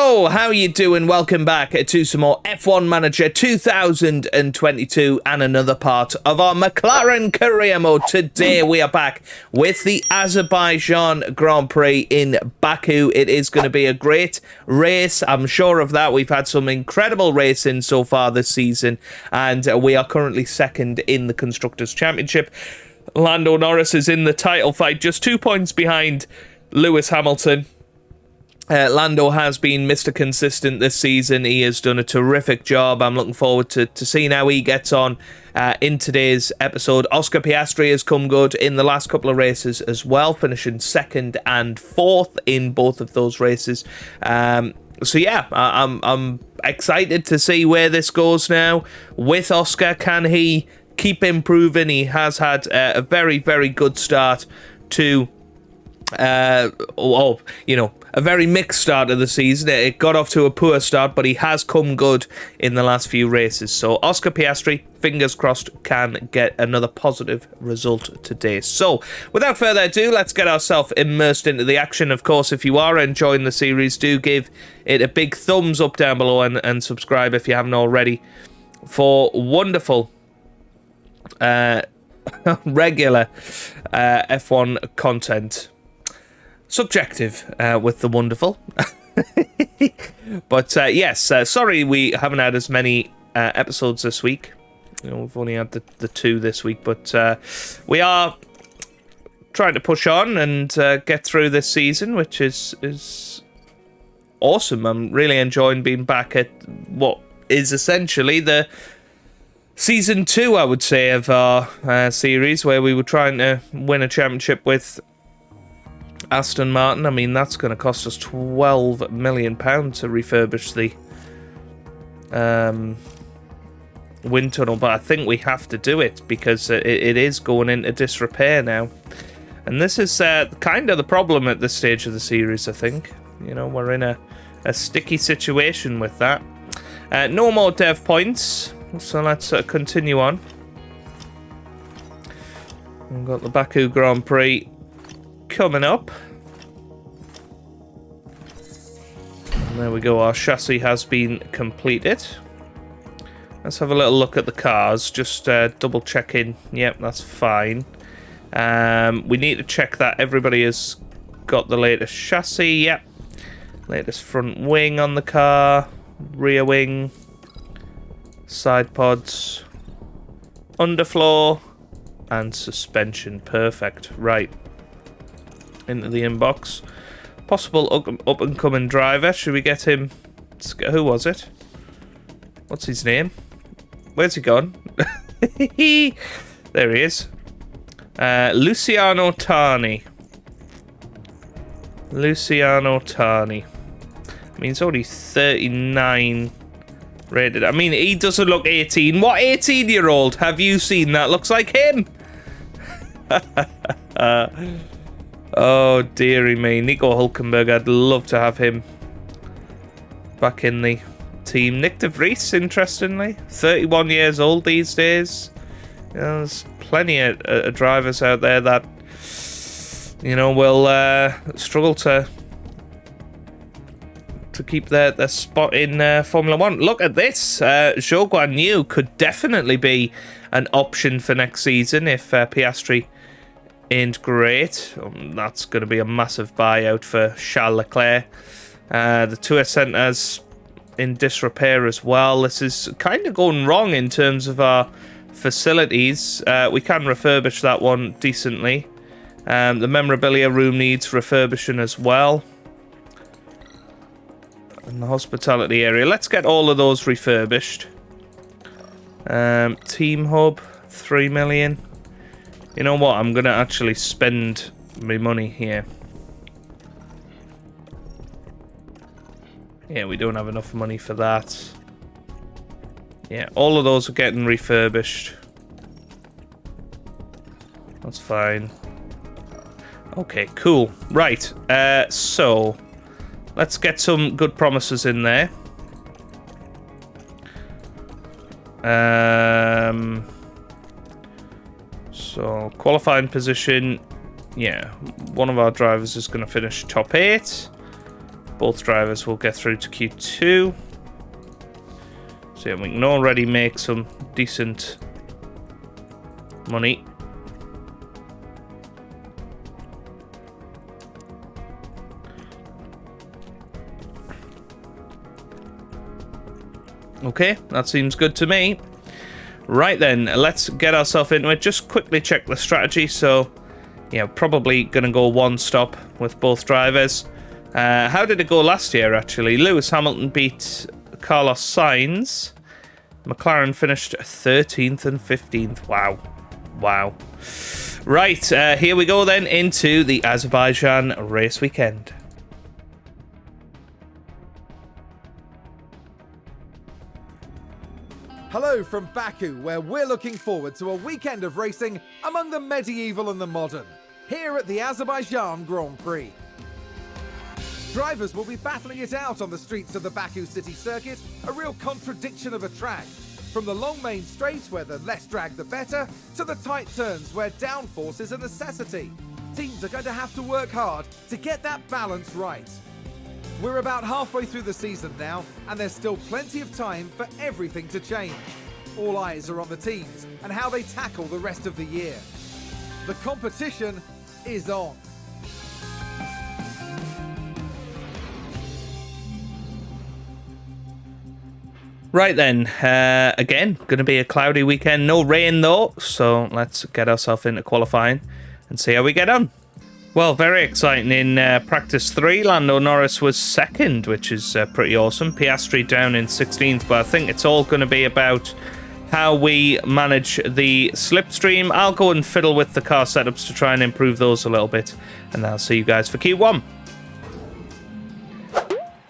Hello, how you doing? Welcome back to some more F1 Manager 2022 and another part of our McLaren career mode. Today we are back with the Azerbaijan Grand Prix in Baku. It is going to be a great race, I'm sure of that. We've had some incredible racing so far this season, and we are currently second in the Constructors' Championship. Lando Norris is in the title fight, just 2 points behind Lewis Hamilton. Lando has been Mr. Consistent this season. He has done a terrific job. I'm looking forward to seeing how he gets on in today's episode. Oscar Piastri has come good in the last couple of races as well, finishing second and fourth in both of those races. So yeah, I'm excited to see where this goes now with Oscar. Can he keep improving? He has had a very, very good start to a very mixed start of the season. It got off to a poor start, but he has come good in the last few races. So Oscar Piastri, fingers crossed, can get another positive result today. So without further ado, let's get ourselves immersed into the action. Of course, if you are enjoying the series, do give it a big thumbs up down below and subscribe if you haven't already for wonderful regular F1 content. Subjective with the wonderful. But yes, sorry we haven't had as many episodes this week. We've only had the two this week, but we are trying to push on and get through this season, which is awesome. I'm really enjoying being back at what is essentially the season 2, I would say, of our series, where we were trying to win a championship with Aston Martin. I mean, that's going to cost us £12 million to refurbish the wind tunnel, but I think we have to do it because it is going into disrepair now. And this is kind of the problem at this stage of the series, I think. You know, we're in a sticky situation with that. No more dev points, so let's continue on. We've got the Baku Grand Prix coming up. And there we go, our chassis has been completed. Let's have a little look at the cars, just double checking. Yep, that's fine. We need to check that everybody has got the latest chassis. Yep, latest front wing on the car, rear wing, side pods, underfloor, and suspension. Perfect. Right, into the inbox. Possible up and coming driver. Should we get him? Who was it? What's his name? Where's he gone? There he is. Luciano Tani. Luciano Tani. I mean, he's only 39 rated. I mean, he doesn't look 18. What 18-year-old have you seen that looks like him? Oh, dearie me. Nico Hulkenberg, I'd love to have him back in the team. Nick de Vries, interestingly, 31 years old these days. You know, there's plenty of drivers out there that, you know, will struggle to keep their spot in Formula 1. Look at this. Zhou Guan Yu could definitely be an option for next season if Piastri ain't great. That's going to be a massive buyout for Charles Leclerc. The Tour Centre's in disrepair as well. This is kind of going wrong in terms of our facilities. We can refurbish that one decently. The memorabilia room needs refurbishing as well. And the hospitality area. Let's get all of those refurbished. Team hub, 3 million. You know what? I'm going to actually spend my money here. Yeah, we don't have enough money for that. Yeah, all of those are getting refurbished. That's fine. Okay, cool. Right, so let's get some good promises in there. So, qualifying position. Yeah, one of our drivers is going to finish top 8. Both drivers will get through to Q2. So yeah, we can already make some decent money. Okay, that seems good to me. Right then, let's get ourselves into it. Just quickly check the strategy. So, yeah, probably going to go one stop with both drivers. How did it go last year, actually? Lewis Hamilton beat Carlos Sainz. McLaren finished 13th and 15th. Wow. Wow. Right, here we go then into the Azerbaijan race weekend. Hello from Baku, where we're looking forward to a weekend of racing among the medieval and the modern, here at the Azerbaijan Grand Prix. Drivers will be battling it out on the streets of the Baku city circuit, a real contradiction of a track. From the long main straight, where the less drag the better, to the tight turns where downforce is a necessity. Teams are going to have to work hard to get that balance right. We're about halfway through the season now, and there's still plenty of time for everything to change. All eyes are on the teams and how they tackle the rest of the year. The competition is on. Right then, again, going to be a cloudy weekend. No rain though, so let's get ourselves into qualifying and see how we get on. Well, very exciting. In practice 3, Lando Norris was second, which is pretty awesome. Piastri down in 16th, but I think it's all going to be about how we manage the slipstream. I'll go and fiddle with the car setups to try and improve those a little bit, and I'll see you guys for Q1.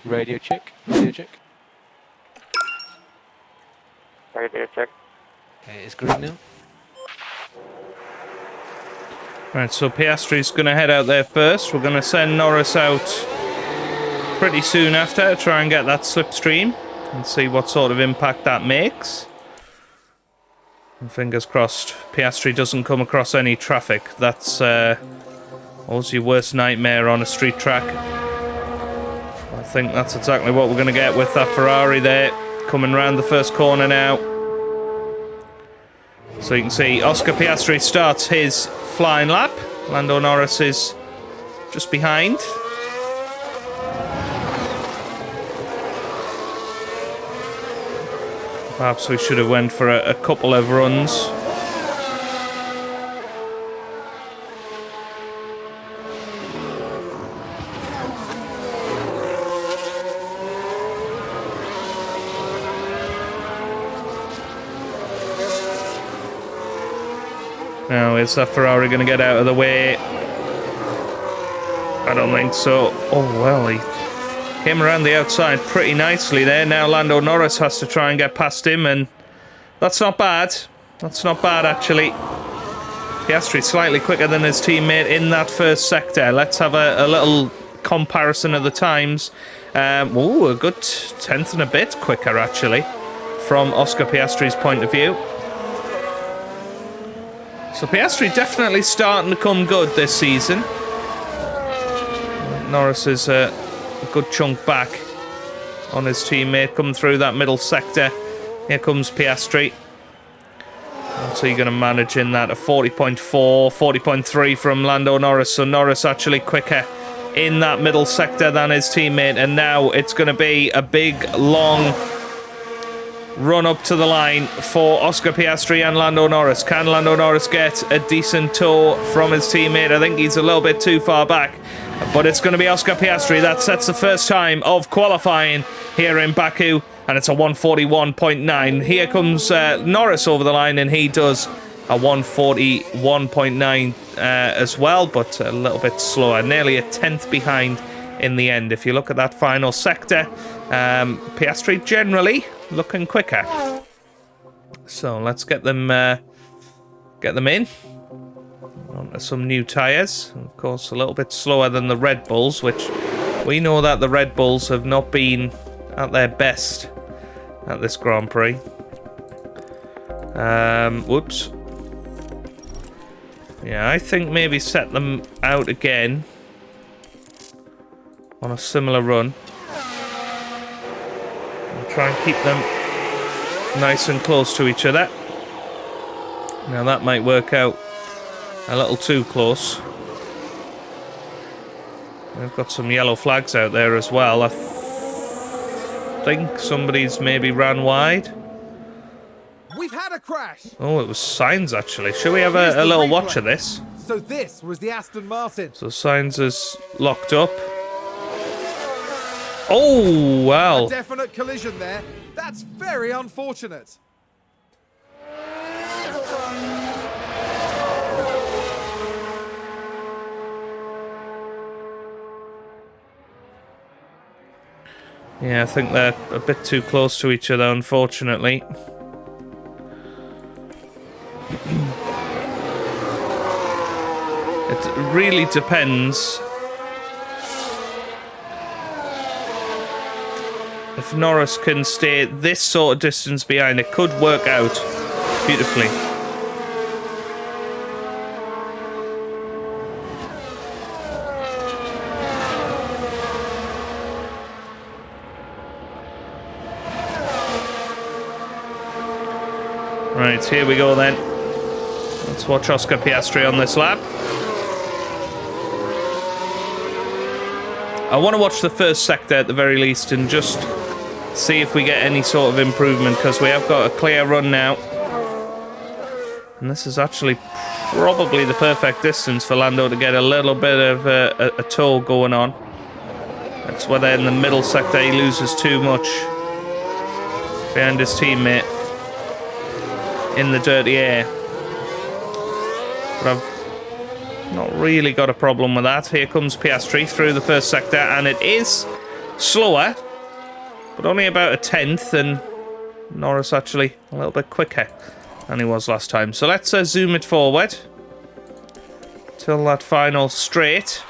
Radio check. Radio check. Radio check. Okay, it's green now. Right, so Piastri's going to head out there first. We're going to send Norris out pretty soon after to try and get that slipstream and see what sort of impact that makes. And fingers crossed Piastri doesn't come across any traffic. That's always your worst nightmare on a street track. I think that's exactly what we're going to get with that Ferrari there, coming round the first corner now. So you can see Oscar Piastri starts his flying lap. Lando Norris is just behind. Perhaps we should have went for a couple of runs. Now, is that Ferrari going to get out of the way? I don't think so. Oh, well, he came around the outside pretty nicely there. Now Lando Norris has to try and get past him, and that's not bad. That's not bad, actually. Piastri slightly quicker than his teammate in that first sector. Let's have a little comparison of the times. Oh, a good 10th and a bit quicker, actually, from Oscar Piastri's point of view. So Piastri definitely starting to come good this season. Norris is a good chunk back on his teammate, coming through that middle sector. Here comes Piastri. So you're going to manage in that a 40.4, 40.3 from Lando Norris. So Norris actually quicker in that middle sector than his teammate. And now it's going to be a big, long run up to the line for Oscar Piastri and Lando Norris. Can Lando Norris get a decent tow from his teammate? I think he's a little bit too far back, but it's going to be Oscar Piastri. That sets the first time of qualifying here in Baku, and it's a 141.9. Here comes Norris over the line, and he does a 141.9 as well, but a little bit slower, nearly a 10th behind in the end. If you look at that final sector, Piastri generally looking quicker. So let's get them in onto some new tyres. Of course, a little bit slower than the Red Bulls, which we know that the Red Bulls have not been at their best at this Grand Prix. Whoops. Yeah, I think maybe set them out again on a similar run. And try and keep them nice and close to each other. Now that might work out a little too close. We've got some yellow flags out there as well. I think somebody's maybe ran wide. We've had a crash. Oh, it was Sainz actually. Should we have a little watch of this? So this was the Aston Martin. So Sainz is locked up. Oh, wow. A definite collision there. That's very unfortunate. Yeah, I think they're a bit too close to each other, unfortunately. It really depends. If Norris can stay this sort of distance behind, it could work out beautifully. Right, here we go then. Let's watch Oscar Piastri on this lap. I want to watch the first sector at the very least and just see if we get any sort of improvement, because we have got a clear run now. And this is actually probably the perfect distance for Lando to get a little bit of a tow going on. That's whether in the middle sector he loses too much behind his teammate in the dirty air. But I've not really got a problem with that. Here comes Piastri through the first sector, and it is slower, but only about a tenth, and Norris actually a little bit quicker than he was last time. So let's zoom it forward till that final straight.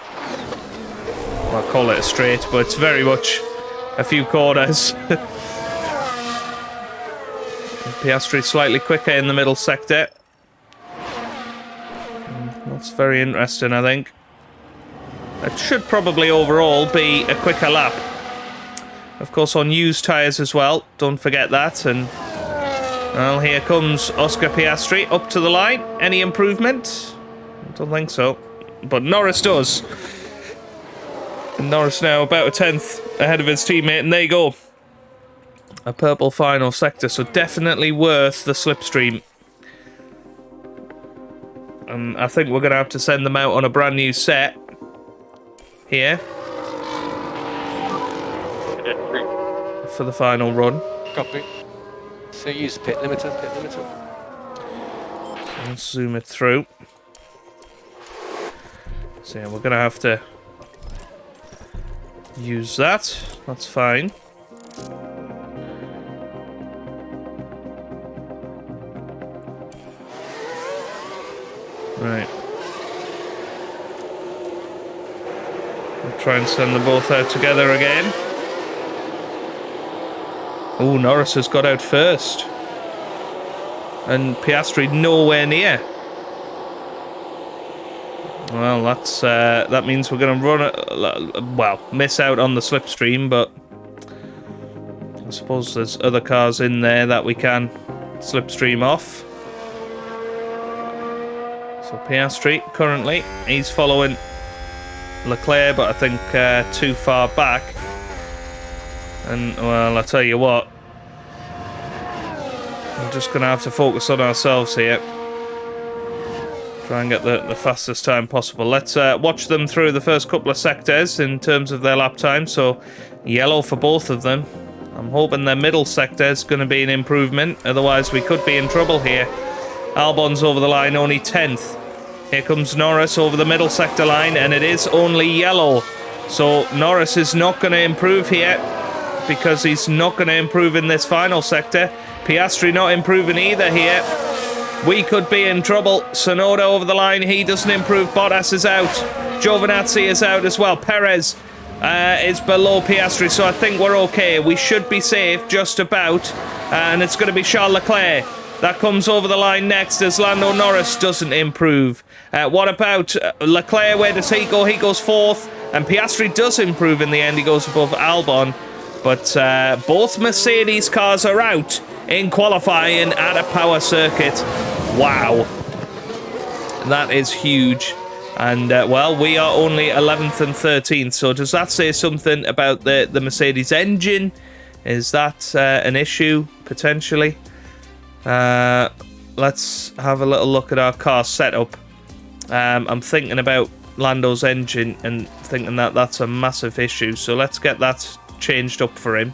Well, I'll call it a straight, but it's very much a few corners. Piastri slightly quicker in the middle sector. That's very interesting, I think. It should probably overall be a quicker lap. Of course, on used tyres as well. Don't forget that. And well, here comes Oscar Piastri up to the line. Any improvement? I don't think so. But Norris does. And Norris now about a tenth ahead of his teammate. And there you go. A purple final sector. So definitely worth the slipstream. And I think we're going to have to send them out on a brand new set here for the final run. Copy. So use pit limiter, pit limiter. So let's zoom it through. So yeah, we're going to have to use that. That's fine. Right. We'll try and send them both out together again. Oh, Norris has got out first. And Piastri nowhere near. Well, that's that means we're going to run well, miss out on the slipstream, but I suppose there's other cars in there that we can slipstream off. So Piastri, currently, he's following Leclerc, but I think too far back. And, well, I'll tell you what. We're just going to have to focus on ourselves here. Try and get the fastest time possible. Let's watch them through the first couple of sectors in terms of their lap time. So, yellow for both of them. I'm hoping their middle sector is going to be an improvement. Otherwise, we could be in trouble here. Albon's over the line, only 10th. Here comes Norris over the middle sector line, and it is only yellow. So Norris is not going to improve here because he's not going to improve in this final sector. Piastri not improving either here. We could be in trouble. Tsunoda over the line, he doesn't improve. Bottas is out. Giovinazzi is out as well. Perez is below Piastri, so I think we're okay. We should be safe just about, and it's going to be Charles Leclerc that comes over the line next as Lando Norris doesn't improve. What about Leclerc? Where does he go? He goes fourth. And Piastri does improve in the end. He goes above Albon. But both Mercedes cars are out in qualifying at a power circuit. Wow. That is huge. And, well, we are only 11th and 13th. So does that say something about the Mercedes engine? Is that an issue, potentially? Let's have a little look at our car setup. I'm thinking about Lando's engine and thinking that that's a massive issue. So let's get that changed up for him.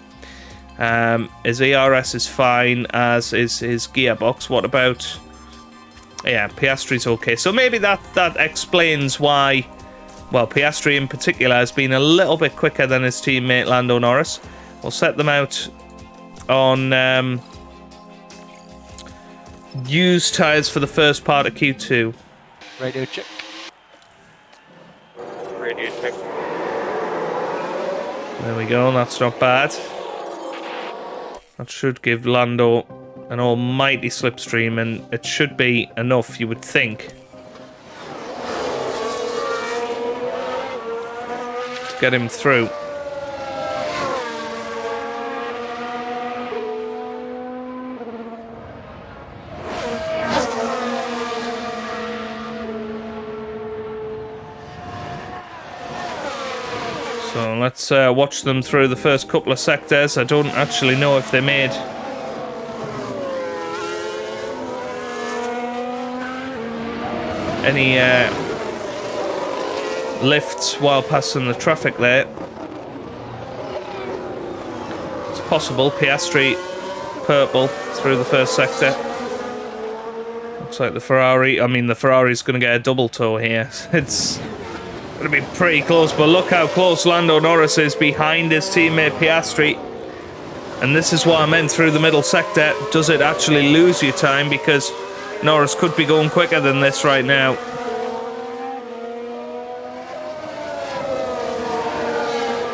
His ERS is fine, as is his gearbox. What about... Yeah, Piastri's okay. So maybe that explains why... Well, Piastri in particular has been a little bit quicker than his teammate Lando Norris. We'll set them out on used tyres for the first part of Q2. Radio check. Radio check. There we go, that's not bad. That should give Lando an almighty slipstream, and it should be enough, you would think, to get him through. So let's watch them through the first couple of sectors. I don't actually know if they made any lifts while passing the traffic there. It's possible. Piastri purple through the first sector. Looks like the Ferrari's going to get a double toe here. It's going to be pretty close, but look how close Lando Norris is behind his teammate Piastri. And this is what I meant through the middle sector. Does it actually lose you time? Because Norris could be going quicker than this right now.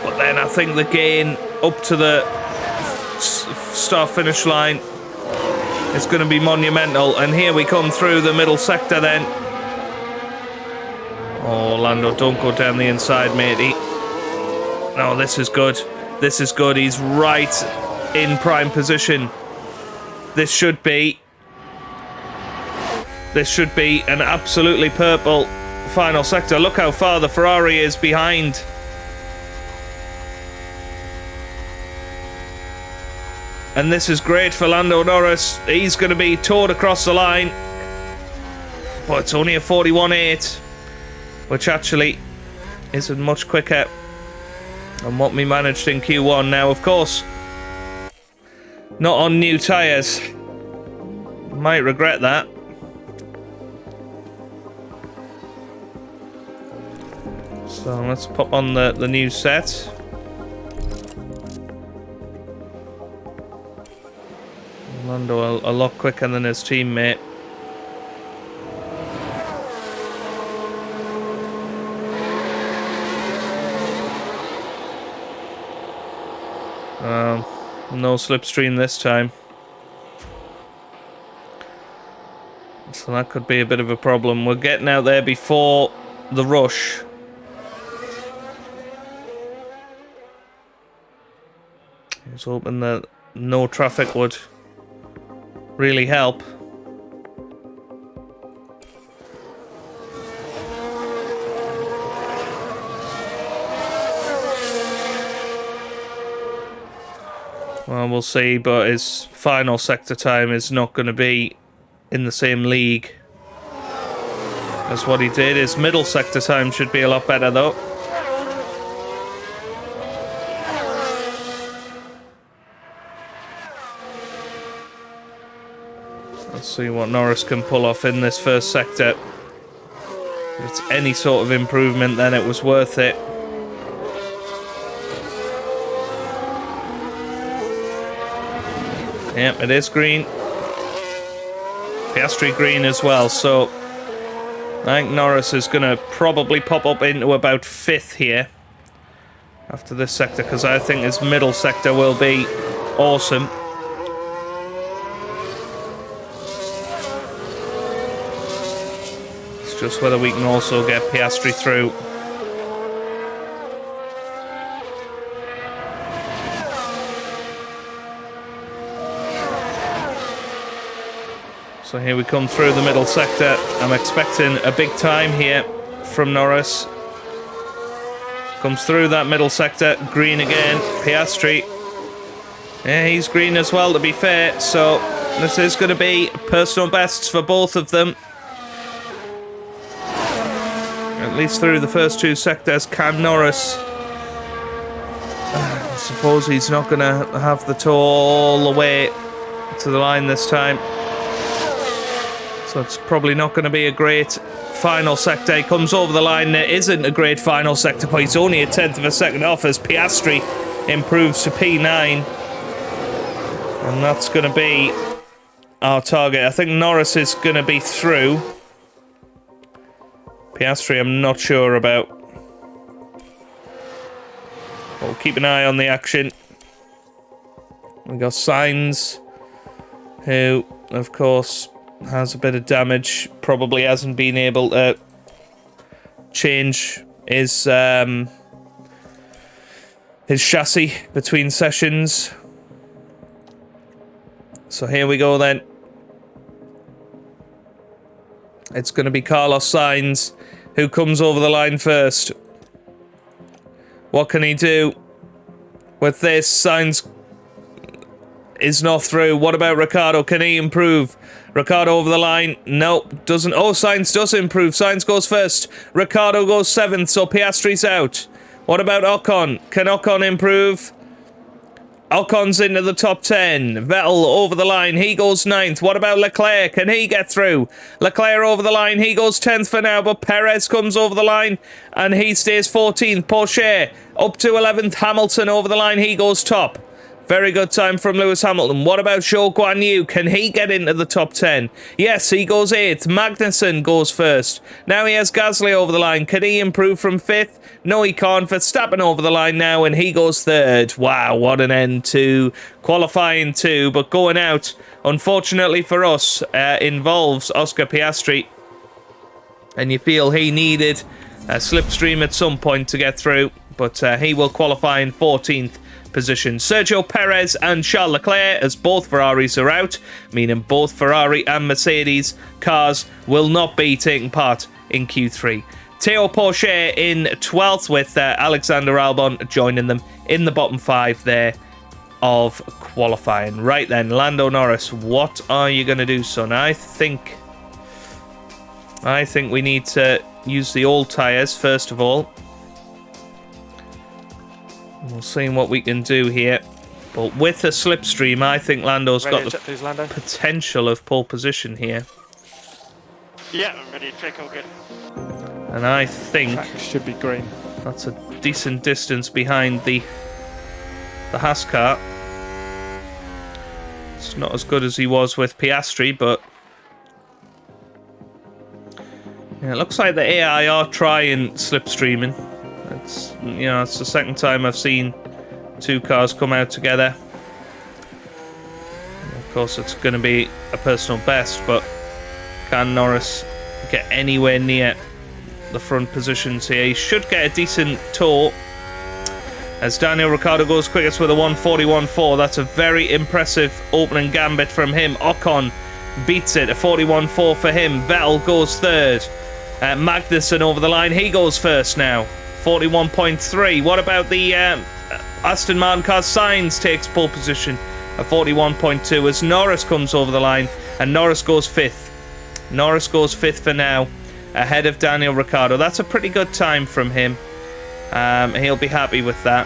But then I think the gain up to the start-finish line is going to be monumental. And here we come through the middle sector then. Oh, Lando, don't go down the inside, matey. No, this is good. This is good. He's right in prime position. This should be an absolutely purple final sector. Look how far the Ferrari is behind. And this is great for Lando Norris. He's going to be towed across the line. But it's only a 41.8. Which actually isn't much quicker than what we managed in Q1. Now, of course, not on new tyres. Might regret that. So let's pop on the new set. Lando a lot quicker than his teammate. No slipstream this time. So that could be a bit of a problem. We're getting out there before the rush. I was hoping that no traffic would really help. Well, we'll see, but his final sector time is not going to be in the same league as what he did. His middle sector time should be a lot better, though. Let's see what Norris can pull off in this first sector. If it's any sort of improvement, then it was worth it. Yep, it is green. Piastri green as well, so I think Norris is going to probably pop up into about 5th here after this sector, because I think his middle sector will be awesome. It's just whether we can also get Piastri through. So here we come through the middle sector. I'm expecting a big time here from Norris. Comes through that middle sector. Green again. Piastri. Yeah, he's green as well, to be fair. So this is going to be personal bests for both of them. At least through the first two sectors. Can Norris... I suppose he's not going to have the toe all the way to the line this time. So it's probably not going to be a great final sector. He comes over the line. It isn't a great final sector, but he's only a tenth of a second off as Piastri improves to P9. And that's going to be our target. I think Norris is going to be through. Piastri I'm not sure about. We'll keep an eye on the action. We got Sainz, who, of course, has a bit of damage. Probably hasn't been able to change his chassis between sessions. So here we go then. It's going to be Carlos Sainz who comes over the line first. What can he do with this? Sainz is not through. What about Ricciardo? Can he improve? Ricciardo over the line. No, doesn't. Oh, Sainz does improve. Sainz goes first. Ricciardo goes 7th, so Piastri's out. What about Ocon? Can Ocon improve? Ocon's into the top 10. Vettel over the line. He goes 9th. What about Leclerc? Can he get through? Leclerc over the line. He goes 10th for now, but Perez comes over the line and he stays 14th. Porsche up to 11th. Hamilton over the line. He goes top. Very good time from Lewis Hamilton. What about Zhou Guanyu? Can he get into the top 10? Yes, he goes 8th. Magnussen goes first. Now he has Gasly over the line. Can he improve from 5th? No, he can't. Verstappen over the line now, and he goes 3rd. Wow, what an end to qualifying 2. But going out, unfortunately for us, involves Oscar Piastri. And you feel he needed a slipstream at some point to get through. But he will qualify in 14th. Position. Sergio Perez and Charles Leclerc, as both Ferraris are out, meaning both Ferrari and Mercedes cars will not be taking part in Q3. Théo Porsche in 12th with Alexander Albon joining them in the bottom 5 there of qualifying. Right then, Lando Norris, what are you going to do, son? I think we need to use the old tyres first of all. We'll see what we can do here. But with a slipstream, I think Lando's got the potential of pole position here. Yeah, I'm ready to check. All good. And I think Track should be green. That's a decent distance behind the Haas car. It's not as good as he was with Piastri, but yeah, it looks like the AI are trying slipstreaming. It's, you know, it's the second time I've seen two cars come out together. Of course, it's going to be a personal best, but can Norris get anywhere near the front positions here? He should get a decent tow as Daniel Ricciardo goes quickest with a 1:41.4. That's a very impressive opening gambit from him. Ocon beats it, a 41.4 for him. Vettel goes 3rd. Magnussen over the line. He goes first now. 41.3. What about the Aston Martin car? Sainz takes pole position at 41.2 as Norris comes over the line, and Norris goes 5th. Norris goes 5th for now, ahead of Daniel Ricciardo. That's a pretty good time from him. He'll be happy with that.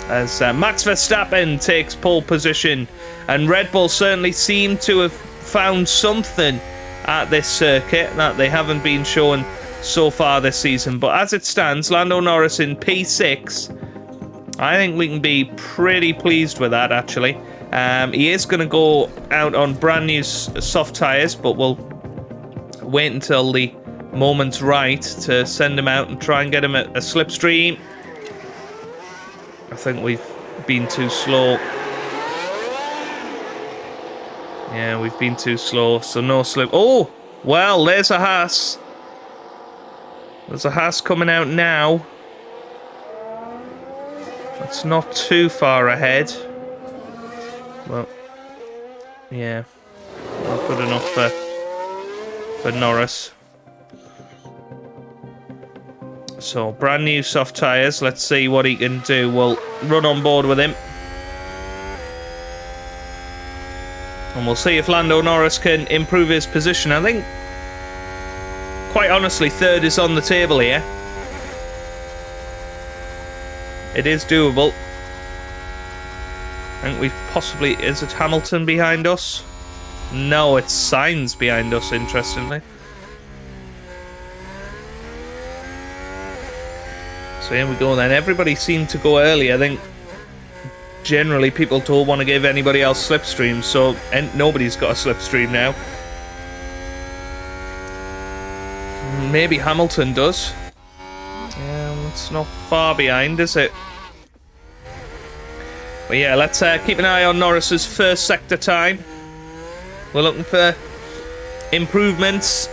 As Max Verstappen takes pole position, and Red Bull certainly seem to have found something at this circuit that they haven't been showing so far this season. But as it stands, Lando Norris in P6. I think we can be pretty pleased with that, actually. He is going to go out on brand new soft tyres, but we'll wait until the moment's right to send him out and try and get him a slipstream. I think we've been too slow. Yeah, we've been too slow, so no slip. Oh, well, there's a Haas. There's a Haas coming out now. That's not too far ahead. Well, yeah, not good enough for for Norris. So, brand new soft tyres. Let's see what he can do. We'll run on board with him. And we'll see if Lando Norris can improve his position. I think, quite honestly, third is on the table here. It is doable. I think we've possibly... Is it Hamilton behind us? No, it's Sainz behind us, interestingly. So here we go then. Everybody seemed to go early. I think generally people don't want to give anybody else slipstream, so nobody's got a slipstream now. Maybe Hamilton does. It's not far behind, is it? But yeah, let's keep an eye on Norris's first sector time. We're looking for improvements.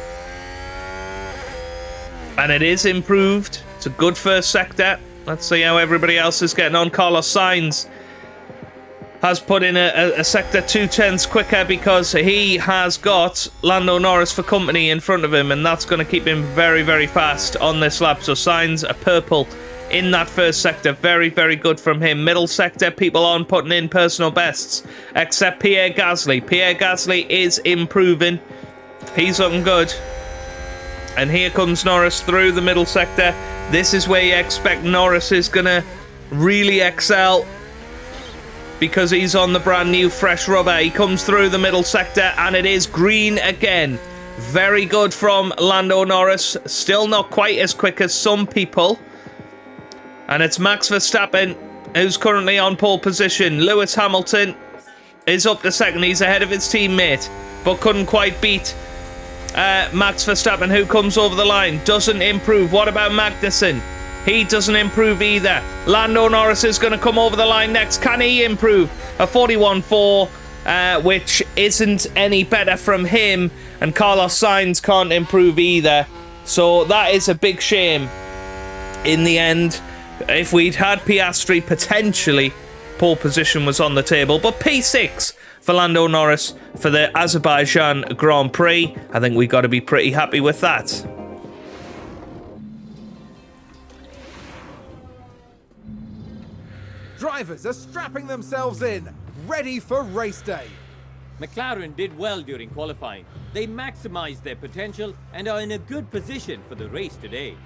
And it is improved. It's a good first sector. Let's see how everybody else is getting on. Carlos Sainz has put in a sector 2/10 quicker because he has got Lando Norris for company in front of him, and that's going to keep him very, very fast on this lap. So Sainz, a purple in that first sector. Very, very good from him. Middle sector, people aren't putting in personal bests, except Pierre Gasly. Pierre Gasly is improving. He's looking good. And here comes Norris through the middle sector. This is where you expect Norris is going to really excel, because he's on the brand new fresh rubber. He comes through the middle sector and it is green again. Very good from Lando Norris. Still not quite as quick as some people. And it's Max Verstappen who's currently on pole position. Lewis Hamilton is up to second. He's ahead of his teammate, but couldn't quite beat Max Verstappen, who comes over the line. Doesn't improve. What about Magnussen? He doesn't improve either. Lando Norris is going to come over the line next. Can he improve? A 41.4, which isn't any better from him. And Carlos Sainz can't improve either. So that is a big shame. In the end, if we'd had Piastri, potentially pole position was on the table. But P6 for Lando Norris for the Azerbaijan Grand Prix. I think we've got to be pretty happy with that. Drivers are strapping themselves in, ready for race day. McLaren did well during qualifying. They maximized their potential and are in a good position for the race today.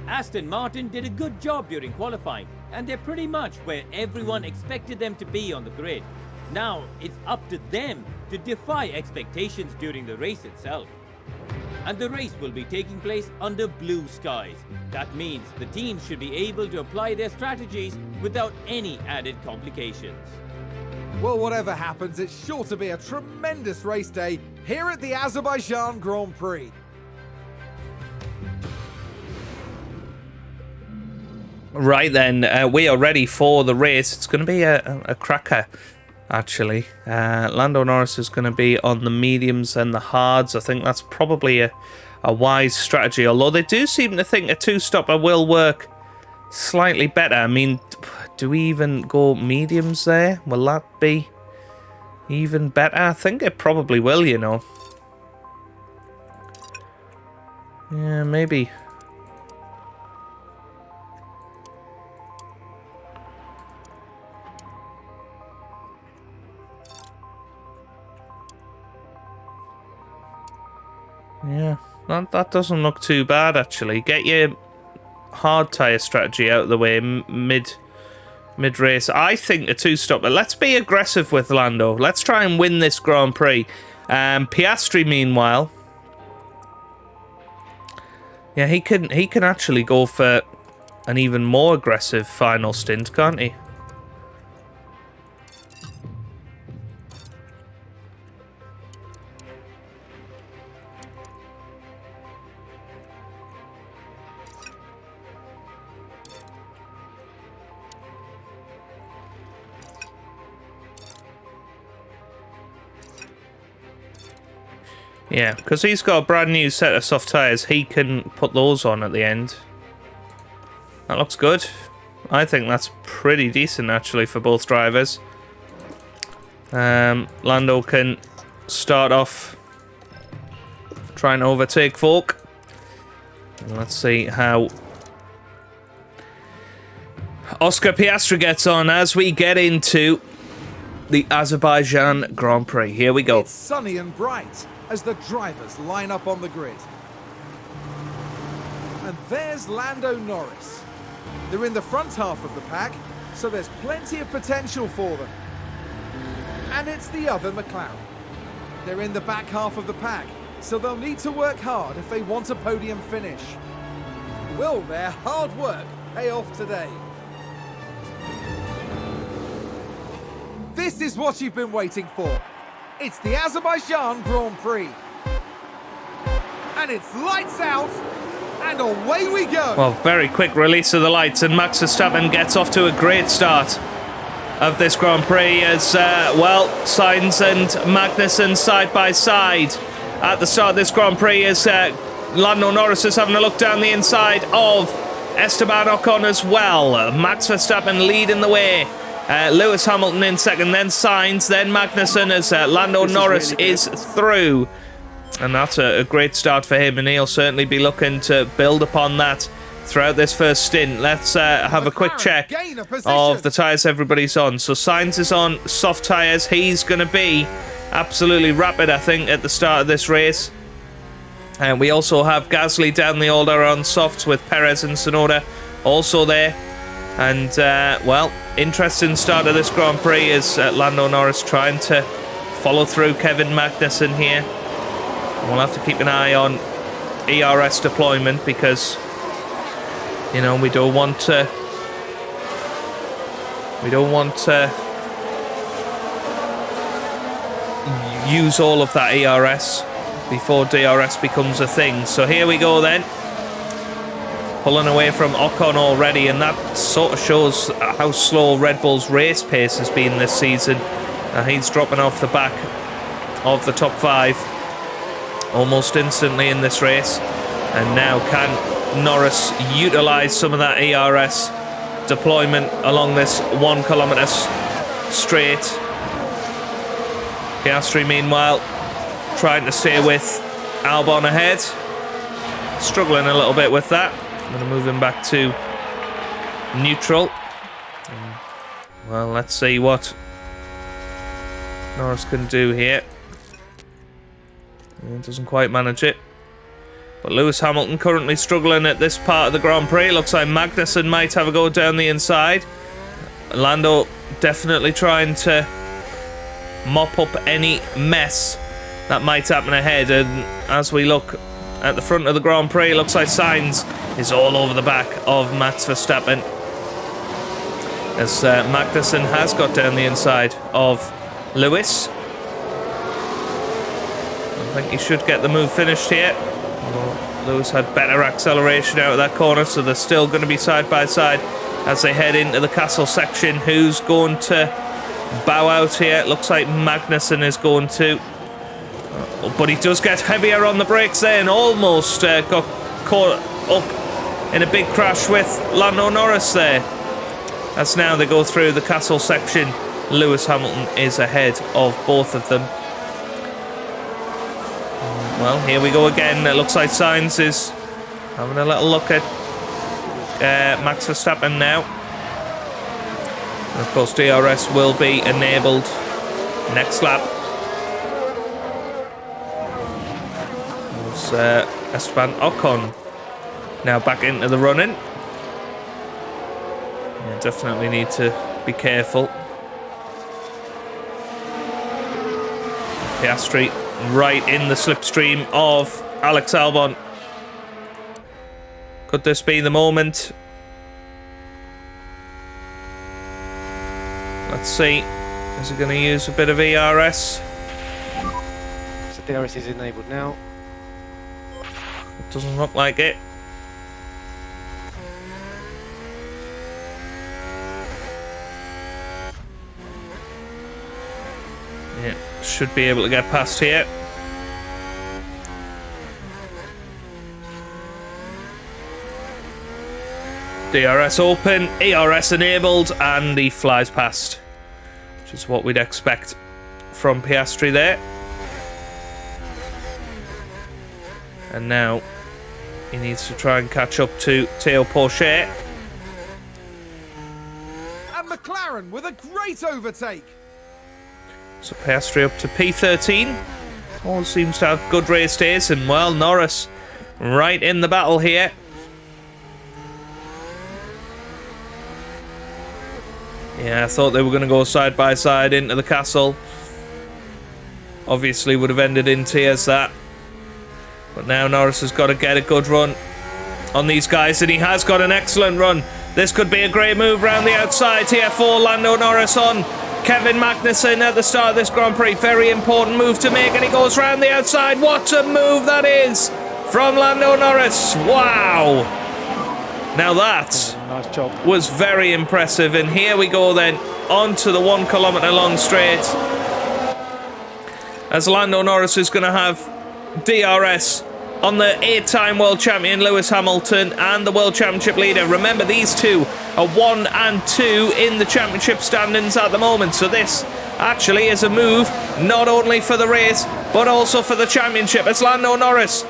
Aston Martin did a good job during qualifying, and they're pretty much where everyone expected them to be on the grid. Now, it's up to them to defy expectations during the race itself. And the race will be taking place under blue skies. That means the teams should be able to apply their strategies without any added complications. Well, whatever happens, it's sure to be a tremendous race day here at the Azerbaijan Grand Prix. Right then, we are ready for the race. It's going to be a cracker, actually. Lando Norris is going to be on the mediums and the hards. I think that's probably a wise strategy, although they do seem to think a two-stopper will work slightly better. I mean, do we even go mediums there? Will that be even better? I think it probably will, you know. Yeah, maybe. Yeah, that doesn't look too bad, actually. Get your hard tyre strategy out of the way mid-race. I think a two-stopper. Let's be aggressive with Lando. Let's try and win this Grand Prix. Piastri, meanwhile, yeah, he can actually go for an even more aggressive final stint, can't he? Yeah, because he's got a brand new set of soft tyres. He can put those on at the end. That looks good. I think that's pretty decent, actually, for both drivers. Lando can start off trying to overtake folk. And let's see how Oscar Piastri gets on as we get into the Azerbaijan Grand Prix. Here we go. It's sunny and bright as the drivers line up on the grid. And there's Lando Norris. They're in the front half of the pack, so there's plenty of potential for them. And it's the other McLaren. They're in the back half of the pack, so they'll need to work hard if they want a podium finish. Will their hard work pay off today? This is what you've been waiting for. It's the Azerbaijan Grand Prix. And it's lights out, and away we go. Well, very quick release of the lights, and Max Verstappen gets off to a great start of this Grand Prix as, well, Sainz and Magnussen side by side at the start of this Grand Prix as Lando Norris is having a look down the inside of Esteban Ocon as well. Max Verstappen leading the way. Lewis Hamilton in second, then Sainz, then Magnussen as Lando Norris is through. And that's a great start for him, and he'll certainly be looking to build upon that throughout this first stint. Let's have a quick check of the tyres everybody's on. So Sainz is on soft tyres. He's going to be absolutely rapid, I think, at the start of this race. And we also have Gasly down the order on softs with Perez and Tsunoda also there. And, well, interesting start of this Grand Prix is Lando Norris trying to follow through Kevin Magnussen here. We'll have to keep an eye on ERS deployment because, you know, we don't want to use all of that ERS before DRS becomes a thing. So here we go then. Pulling away from Ocon already, and that sort of shows how slow Red Bull's race pace has been this season. He's dropping off the back of the top 5 almost instantly in this race. And now can Norris utilise some of that ERS deployment along this 1 kilometre straight? Piastri, meanwhile, trying to stay with Albon ahead. Struggling a little bit with that. I'm going to move him back to neutral. Well, let's see what Norris can do here. He doesn't quite manage it. But Lewis Hamilton currently struggling at this part of the Grand Prix. Looks like Magnussen might have a go down the inside. Lando definitely trying to mop up any mess that might happen ahead. And as we look at the front of the Grand Prix, looks like Sainz is all over the back of Max Verstappen. As Magnussen has got down the inside of Lewis. I think he should get the move finished here. Lewis had better acceleration out of that corner, so they're still going to be side by side as they head into the castle section. Who's going to bow out here? It looks like Magnussen is going to. But he does get heavier on the brakes there and almost got caught up in a big crash with Lando Norris there. As now they go through the castle section, Lewis Hamilton is ahead of both of them. Well, here we go again. It looks like Sainz is having a little look at Max Verstappen now. And of course, DRS will be enabled next lap. Esteban Ocon now back into the running. Yeah, definitely need to be careful. Piastri right in the slipstream of Alex Albon. Could this be the moment? Let's see. Is he going to use a bit of ERS? So DRS is enabled now. Doesn't look like it. Yeah, should be able to get past here. DRS open, ERS enabled, and he flies past, which is what we'd expect from Piastri there. And now he needs to try and catch up to Théo Pourchaire. And McLaren with a great overtake. So Piastri up to P13. All seems to have good race days, and well, Norris right in the battle here. Yeah, I thought they were going to go side by side into the castle. Obviously would have ended in tears, that. But now Norris has got to get a good run on these guys, and he has got an excellent run. This could be a great move round the outside here for Lando Norris on Kevin Magnussen at the start of this Grand Prix. Very important move to make, and he goes round the outside. What a move that is from Lando Norris. Wow. Now that Nice job. was very impressive. And here we go then, onto the 1 kilometre long straight. As Lando Norris is going to have DRS on the 8-time world champion Lewis Hamilton and the world championship leader. Remember, these two are 1 and 2 in the championship standings at the moment. So this actually is a move not only for the race but also for the championship. As Lando Norris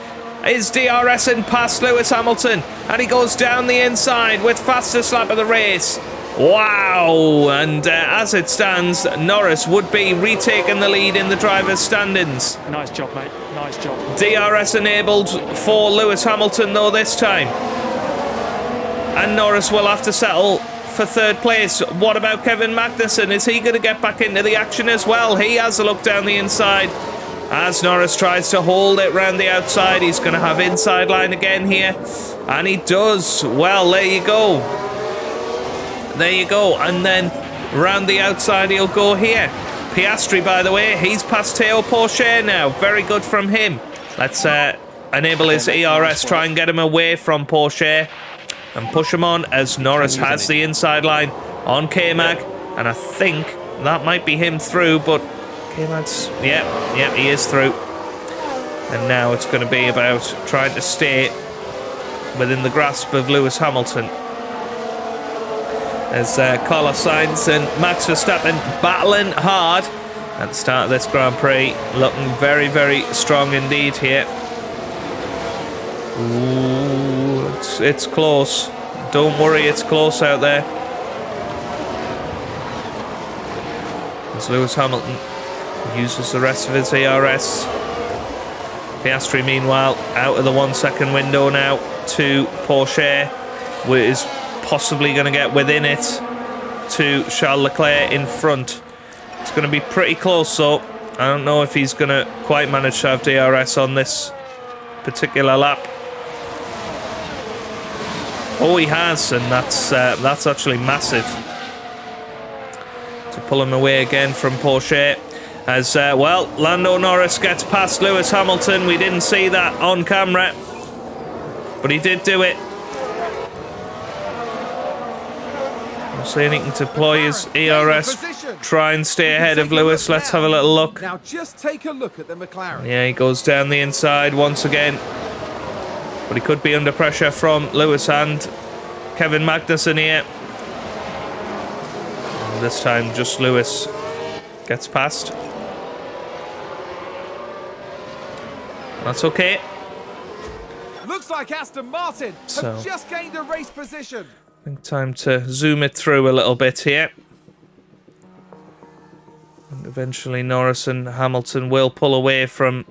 is DRSing past Lewis Hamilton, and he goes down the inside with fastest lap of the race. Wow. And as it stands, Norris would be retaking the lead in the drivers' standings. Nice job, mate. Nice job. DRS enabled for Lewis Hamilton though this time, and Norris will have to settle for 3rd place. What about Kevin Magnussen? Is he going to get back into the action as well? He has a look down the inside as Norris tries to hold it round the outside. He's going to have inside line again here, and he does. Well, there you go. There you go. And then round the outside he'll go here. Piastri, by the way, he's past Théo Pourchaire now. Very good from him. Let's enable his ERS, try and get him away from Pourchaire and push him on, as Norris has the inside line on K-Mag, and I think that might be him through, but K-Mag's, yeah, he is through. And now it's going to be about trying to stay within the grasp of Lewis Hamilton, as Carlos Sainz and Max Verstappen battling hard at the start of this Grand Prix. Looking very, very strong indeed here. Ooh, it's close. Don't worry, it's close out there. As Lewis Hamilton uses the rest of his ERS. Piastri, meanwhile, out of the 1 second window now to Pourchaire, who is possibly going to get within it to Charles Leclerc in front. It's going to be pretty close, so I don't know if he's going to quite manage to have DRS on this particular lap. Oh, he has, and that's actually massive to pull him away again from Pourchaire. As well, Lando Norris gets past Lewis Hamilton. We didn't see that on camera, but he did do it. I'm saying he can deploy his ERS, try and stay ahead of Lewis. Let's have a little look. Now just take a look at the McLaren. Yeah, he goes down the inside once again, but he could be under pressure from Lewis and Kevin Magnussen here. And this time just Lewis gets past. That's okay. Looks like Aston Martin have just gained a race position. I think time to zoom it through a little bit here. And eventually Norris and Hamilton will pull away from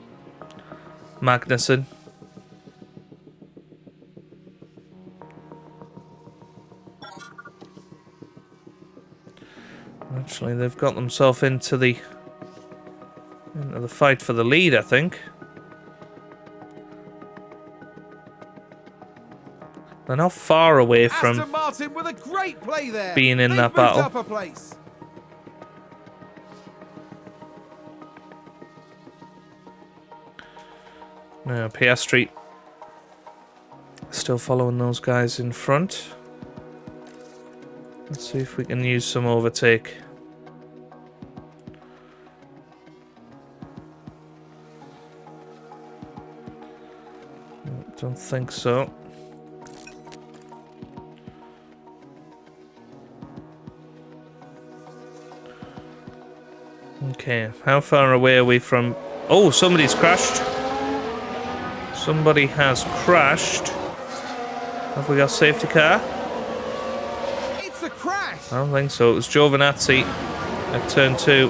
Magnussen. Actually, they've got themselves into the fight for the lead, I think. They're not far away from Aston Martin with a great play there. being in that They've moved battle. up a place. Now Piastri still following those guys in front. Let's see if we can use some overtake. Don't think so. Okay, how far away are we from... Oh, somebody's crashed. Somebody has crashed. Have we got safety car? It's a crash! I don't think so. It was Giovinazzi at turn 2.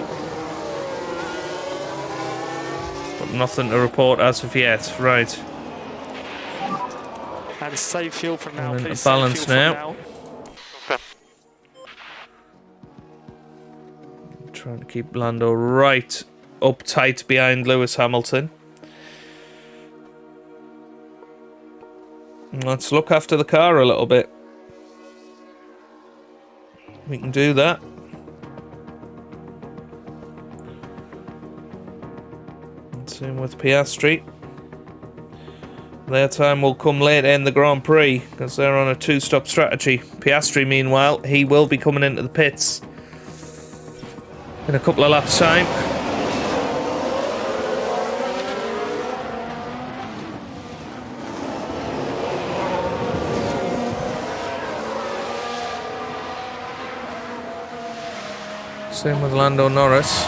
But nothing to report as of yet. Right. And save fuel from now, And please. into balance Save fuel from now. Okay. Trying to keep Lando right up tight behind Lewis Hamilton. Let's look after the car a little bit. We can do that. Same with Piastri. Their time will come later in the Grand Prix because they're on a 2-stop strategy. Piastri, meanwhile, he will be coming into the pits in a couple of laps' time. Same with Lando Norris.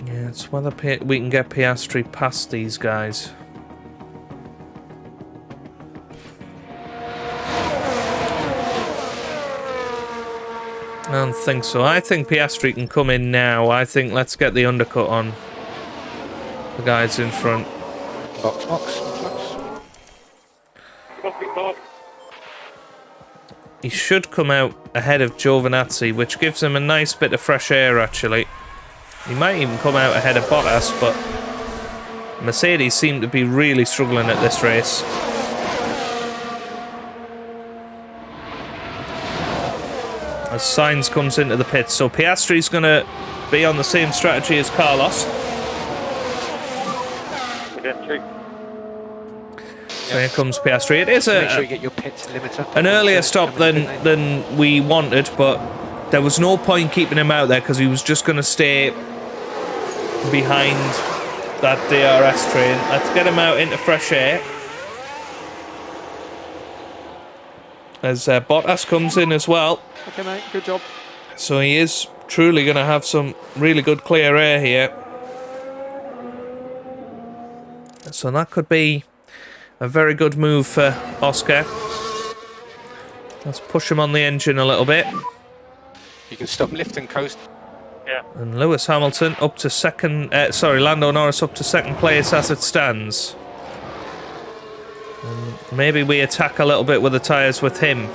Yeah, it's whether we can get Piastri past these guys. I don't think so. I think Piastri can come in now. I think let's get the undercut on the guys in front. Box. He should come out ahead of Giovinazzi, which gives him a nice bit of fresh air, actually. He might even come out ahead of Bottas, but Mercedes seem to be really struggling at this race. As Sainz comes into the pits, so Piastri's going to be on the same strategy as Carlos. So here comes Piastri. It is Make sure you get your pit limiter. an earlier stop than we wanted, but there was no point keeping him out there because he was just going to stay behind that DRS train. Let's get him out into fresh air. As Bottas comes in as well. Okay, mate. Good job. So he is truly going to have some really good clear air here. So that could be a very good move for Oscar. Let's push him on the engine a little bit. You can stop, lift and coast. Yeah. And Lewis Hamilton up to second... Lando Norris up to second place as it stands. And maybe we attack a little bit with the tyres with him.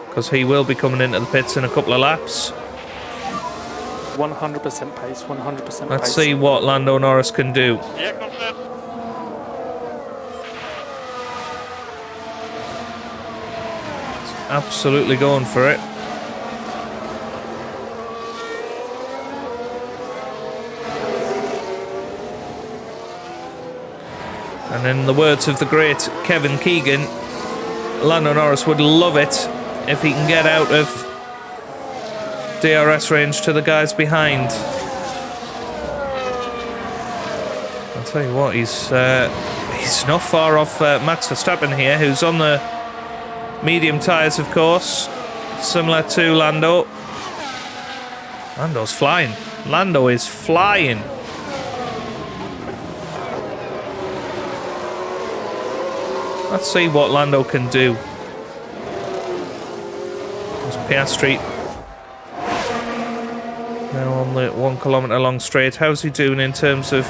Because he will be coming into the pits in a couple of laps. 100% pace. 100% pace. Let's see what Lando Norris can do. Yeah, confident. Absolutely going for it. And in the words of the great Kevin Keegan, Lando Norris would love it if he can get out of DRS range to the guys behind. I'll tell you what, he's not far off Max Verstappen here, who's on the medium tyres, of course, similar to Lando. Lando's flying. Lando is flying. Let's see what Lando can do. There's Piastri now on the 1 kilometre long straight. How's he doing in terms of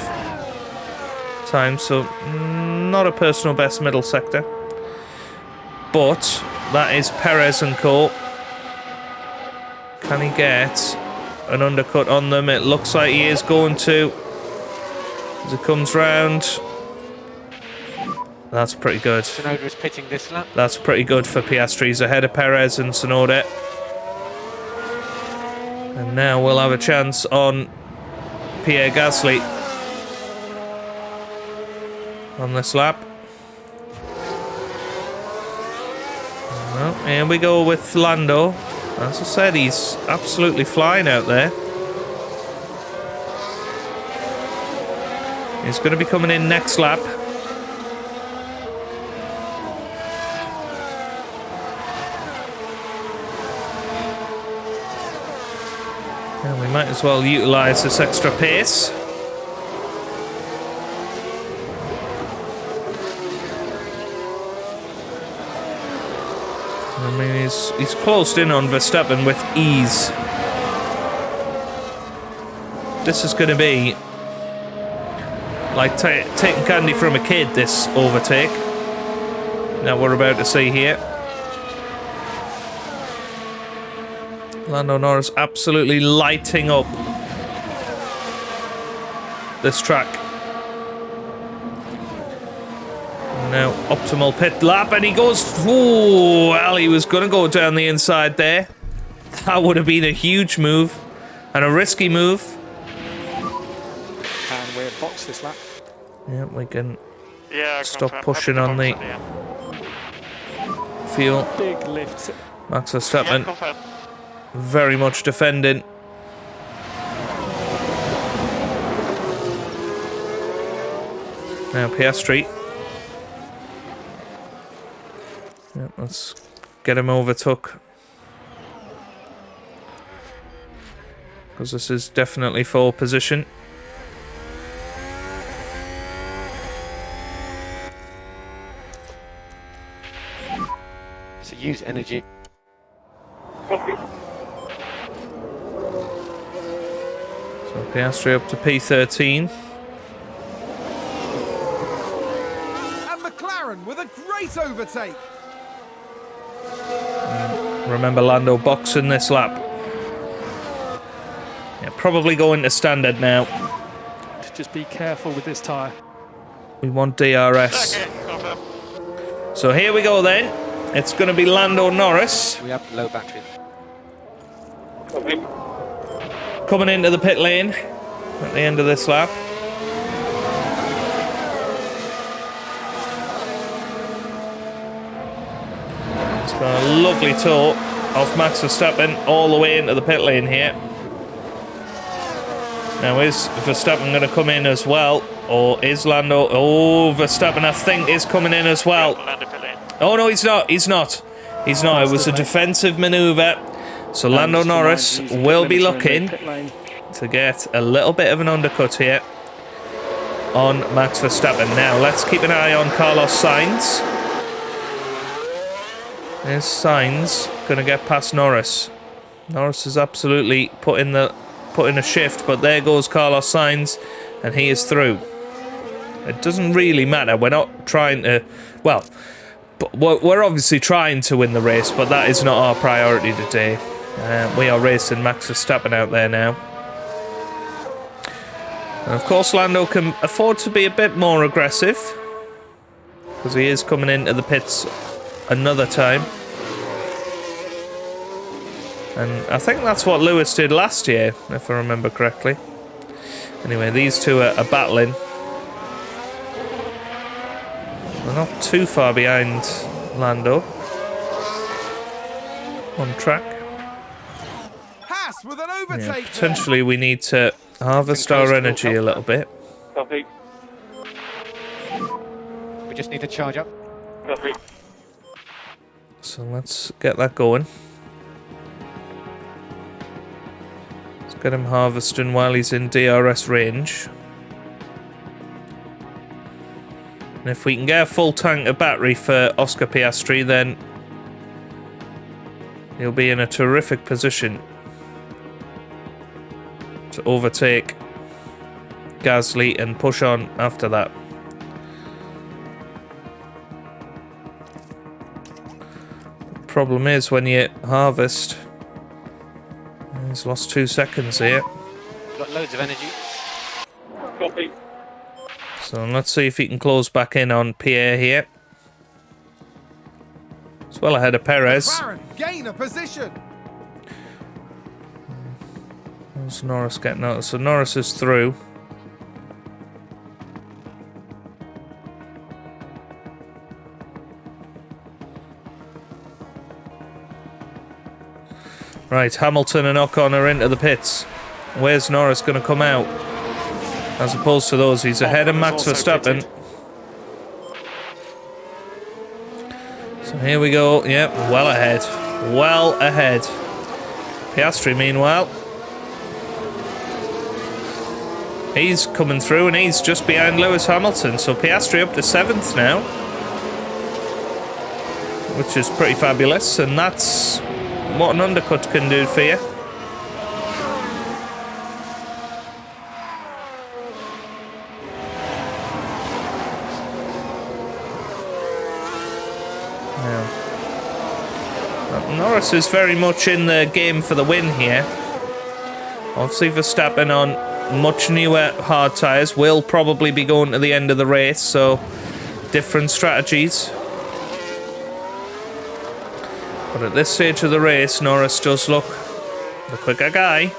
time? So, not a personal best middle sector. But that is Perez and co. Can he get an undercut on them? It looks like he is going to. As it comes round. That's pretty good. Tsunoda is pitting this lap. That's pretty good for Piastri. He's ahead of Perez and Tsunoda. And now we'll have a chance on Pierre Gasly on this lap. Well, here we go with Lando. As I said, he's absolutely flying out there. He's going to be coming in next lap. And we might as well utilise this extra pace. I mean, he's closed in on Verstappen with ease. This is going to be like taking candy from a kid, this overtake that we're about to see here. Lando Norris absolutely lighting up this track. Now, optimal pit lap, and he goes... Ooh, well, he was going to go down the inside there. That would have been a huge move, and a risky move. And we're boxed this lap. Yeah, we can Yeah, stop confirm. pushing on the Happy to box at end. fuel. Big lift. Max Yeah, Verstappen confirm. very much defending. Now Piastri. Yeah, let's get him overtook. Because this is definitely for position. So use energy. So Piastri up to P13. And McLaren with a great overtake. Remember Lando boxing this lap. Yeah, probably going to standard now. Just be careful with this tyre. We want DRS. Okay, confirm. So here we go then. It's going to be Lando Norris We have low battery. coming into the pit lane at the end of this lap. It's got a lovely tow off Max Verstappen all the way into the pit lane here. Now is Verstappen going to come in as well? Or is Lando... Oh, Verstappen I think is coming in as well. Land a pit lane. Oh no, he's not. He's not. He's not. It was a defensive manoeuvre. So Lando Norris will be looking to get a little bit of an undercut here on Max Verstappen. Now let's keep an eye on Carlos Sainz. There's Sainz going to get past Norris. Norris is absolutely put in a shift, but there goes Carlos Sainz, and he is through. It doesn't really matter. We're not trying to... Well, we're obviously trying to win the race, but that is not our priority today. We are racing Max Verstappen out there now. And of course Lando can afford to be a bit more aggressive, because he is coming into the pits another time. And I think that's what Lewis did last year, if I remember correctly. Anyway, these two are battling. We're not too far behind Lando on track. Haas with an overtake. Yeah, there. potentially we need to harvest our energy a little bit. Copy. We just need to charge up. Copy. So let's get that going. Let's get him harvesting while he's in DRS range. And if we can get a full tank of battery for Oscar Piastri, then he'll be in a terrific position to overtake Gasly and push on after that. The problem is when you harvest, he's lost 2 seconds here. Got loads of energy. Copy. So let's see if he can close back in on Pierre here. It's well ahead of Perez. McLaren gain a position. Where's Norris getting out? So Norris is through. Right, Hamilton and Ocon are into the pits. Where's Norris going to come out? As opposed to those, he's ahead of Max Verstappen. So here we go. Yep, well ahead. Well ahead. Piastri, meanwhile, He's coming through and he's just behind Lewis Hamilton. So Piastri up to 7th now, which is pretty fabulous. And that's what an undercut can do for you. Norris is very much in the game for the win here. Obviously Verstappen on much newer hard tyres will probably be going to the end of the race, so different strategies. But at this stage of the race, Norris does look the quicker guy.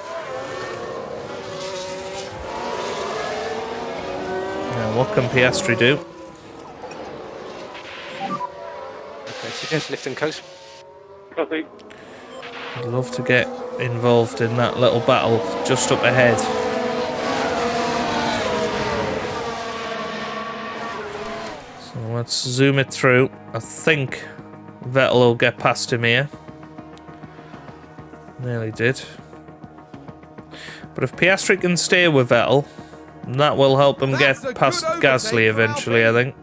Now what can Piastri do? Okay, so just lift and coast. Copy. I'd love to get involved in that little battle just up ahead. So let's zoom it through. I think Vettel will get past him here. Nearly did. But if Piastri can stay with Vettel, that will help him That's get a past good overtake Gasly for eventually, I Alpine. think.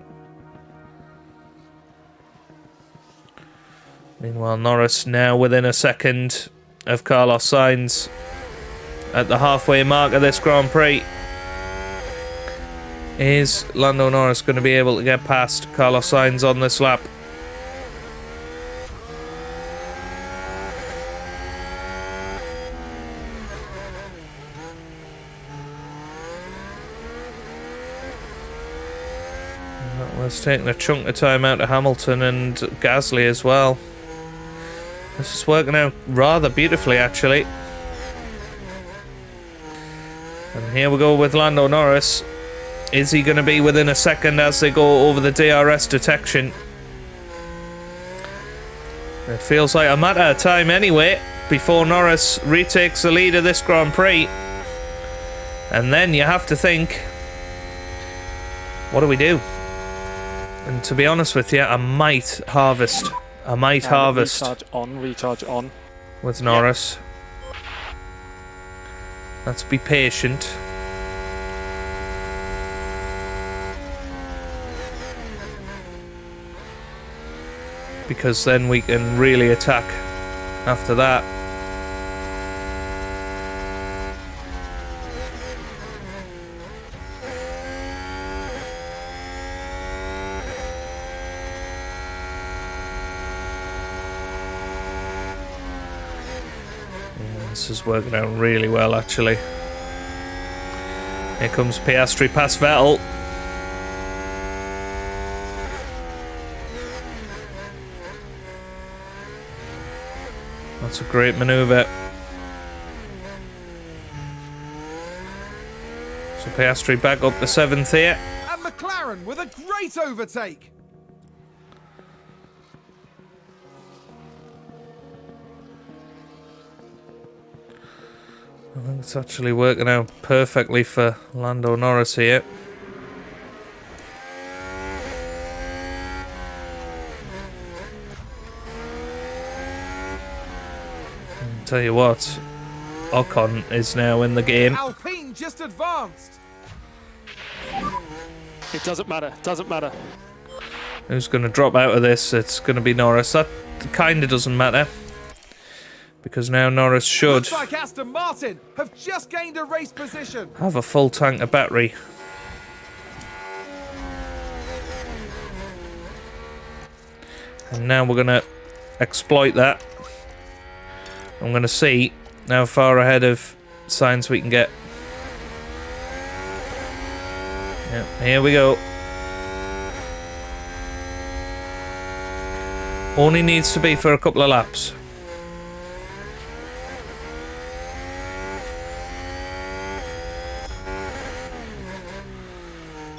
Meanwhile, Norris now within a second of Carlos Sainz at the halfway mark of this Grand Prix. Is Lando Norris going to be able to get past Carlos Sainz on this lap? That was taking a chunk of time out of Hamilton and Gasly as well. This is working out rather beautifully, actually. And here we go with Lando Norris. Is he going to be within a second as they go over the DRS detection? It feels like a matter of time anyway before Norris retakes the lead of this Grand Prix. And then you have to think, what do we do? And to be honest with you, I might harvest. Recharge on. With Norris. Let's be patient. Because then we can really attack after that. This is working out really well, actually. Here comes Piastri past Vettel. That's a great manoeuvre. So Piastri back up to 7th here. And McLaren with a great overtake. I think it's actually working out perfectly for Lando Norris here. I'll tell you what, Ocon is now in the game. Alpine just advanced. It doesn't matter. Doesn't matter. Who's going to drop out of this? It's going to be Norris. That kind of doesn't matter. Because now Norris should Looks like Aston Martin have just gained a race position. have a full tank of battery. And now we're going to exploit that. I'm going to see how far ahead of Sainz we can get. Yep, here we go. Only needs to be for a couple of laps.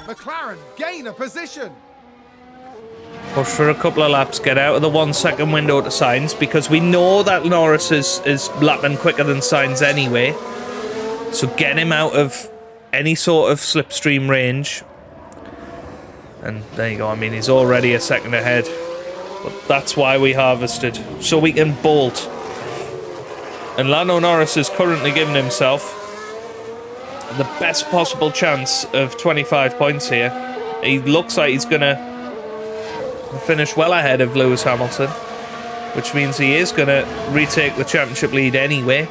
McLaren gain a position. Push for a couple of laps, get out of the 1 second window to Sainz, because we know that Norris is lapping quicker than Sainz anyway. So get him out of any sort of slipstream range. And there you go, I mean, he's already a second ahead. But that's why we harvested, so we can bolt. And Lando Norris is currently giving himself the best possible chance of 25 points here. He looks like he's going to finish well ahead of Lewis Hamilton, which means he is going to retake the championship lead anyway,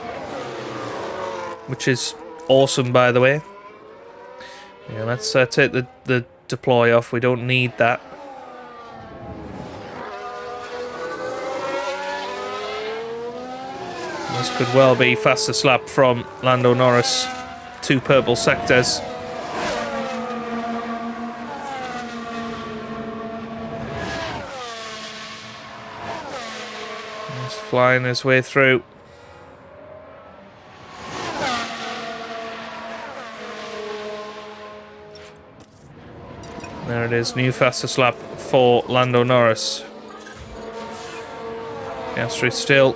which is awesome, by the way. Yeah, let's take the deploy off. We don't need that. This could well be fastest lap from Lando Norris. 2 purple sectors. He's flying his way through. There it is, new fastest lap for Lando Norris. Piastri still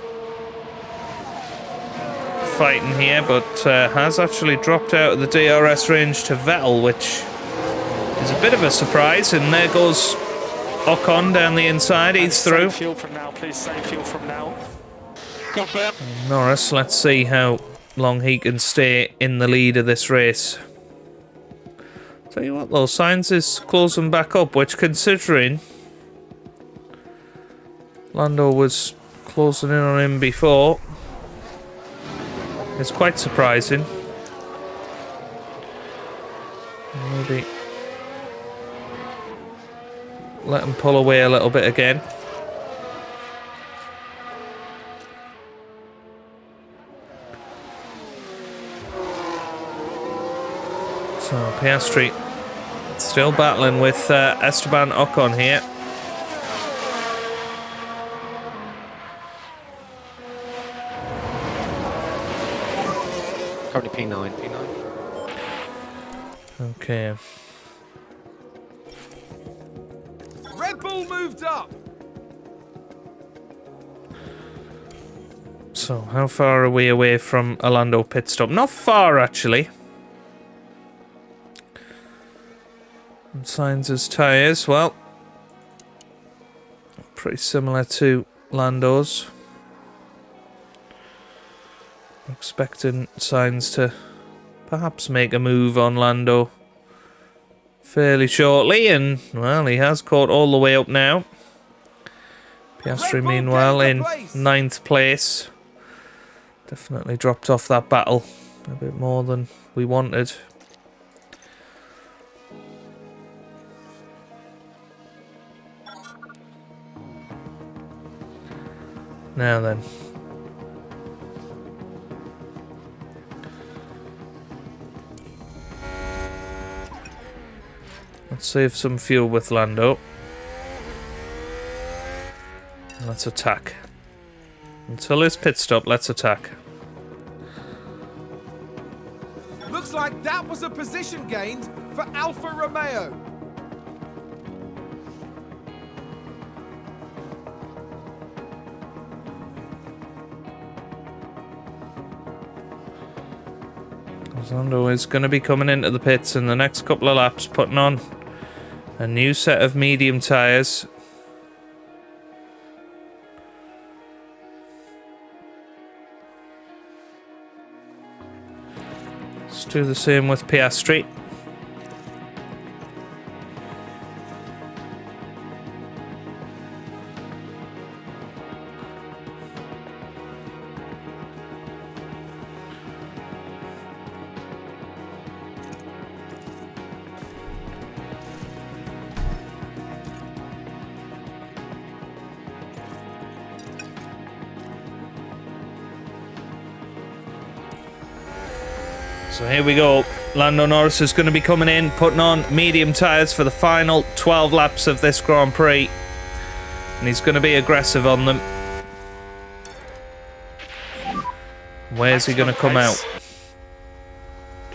fighting here, but has actually dropped out of the DRS range to Vettel, which is a bit of a surprise. And there goes Ocon down the inside, he's through. Save fuel from now, please. Save fuel from now. Confirm. Norris, let's see how long he can stay in the lead of this race. Tell you what though, Sainz is closing back up, which considering Lando was closing in on him before, is quite surprising. Maybe let him pull away a little bit again. So Piastri still battling with Esteban Ocon here. Currently P9. Okay. Red Bull moved up. So how far are we away from a Lando pit stop? Not far, actually. And Sainz's tyres, well, pretty similar to Lando's. Expecting Sainz to perhaps make a move on Lando fairly shortly, and well, he has caught all the way up now. Piastri, meanwhile, in 9th place. Definitely dropped off that battle a bit more than we wanted. Now then. Let's save some fuel with Lando. Let's attack. Until his pit stop, let's attack. Looks like that was a position gained for Alfa Romeo. Lando is going to be coming into the pits in the next couple of laps, putting on a new set of medium tyres. Let's do the same with Piastri. So here we go. Lando Norris is going to be coming in, putting on medium tyres for the final 12 laps of this Grand Prix. And he's going to be aggressive on them. Where's he going to come out?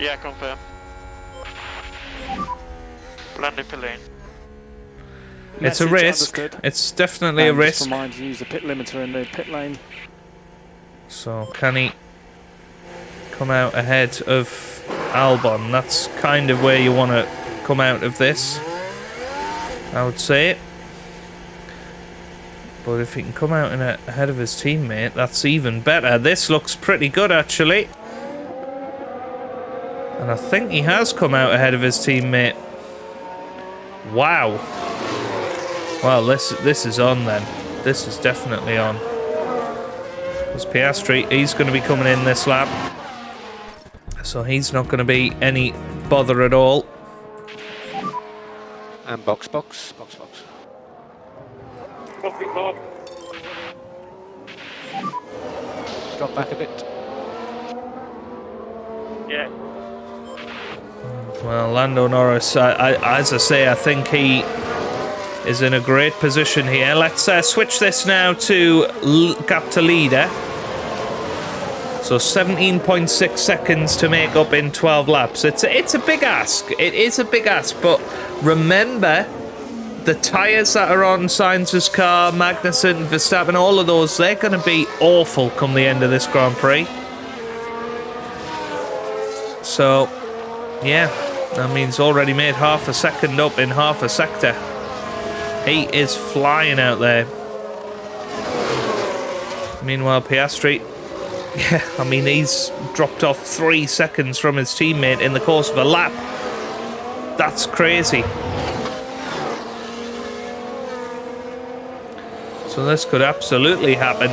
Yeah, confirm. Landing per lane. It's a Message risk. understood. It's definitely a Just risk. remind you to use the pit limiter in the pit lane. So can he come out ahead of Albon? That's kind of where you want to come out of this, I would say. But if he can come out ahead of his teammate, that's even better. This looks pretty good, actually. And I think he has come out ahead of his teammate. Wow. Well, this is on then. This is definitely on. Because Piastri, he's going to be coming in this lap. So he's not going to be any bother at all. And box. Drop back a bit. Yeah. Well, Lando Norris, as I say, I think he is in a great position here. Let's switch this now to gap to leader. So 17.6 seconds to make up in 12 laps. It's a big ask. It is a big ask, but remember the tyres that are on Sainz's car, Magnussen, Verstappen, all of those, they're going to be awful come the end of this Grand Prix. So, yeah, that means already made half a second up in half a sector. He is flying out there. Meanwhile, Piastri, yeah, I mean, he's dropped off 3 seconds from his teammate in the course of a lap. That's crazy. So this could absolutely happen.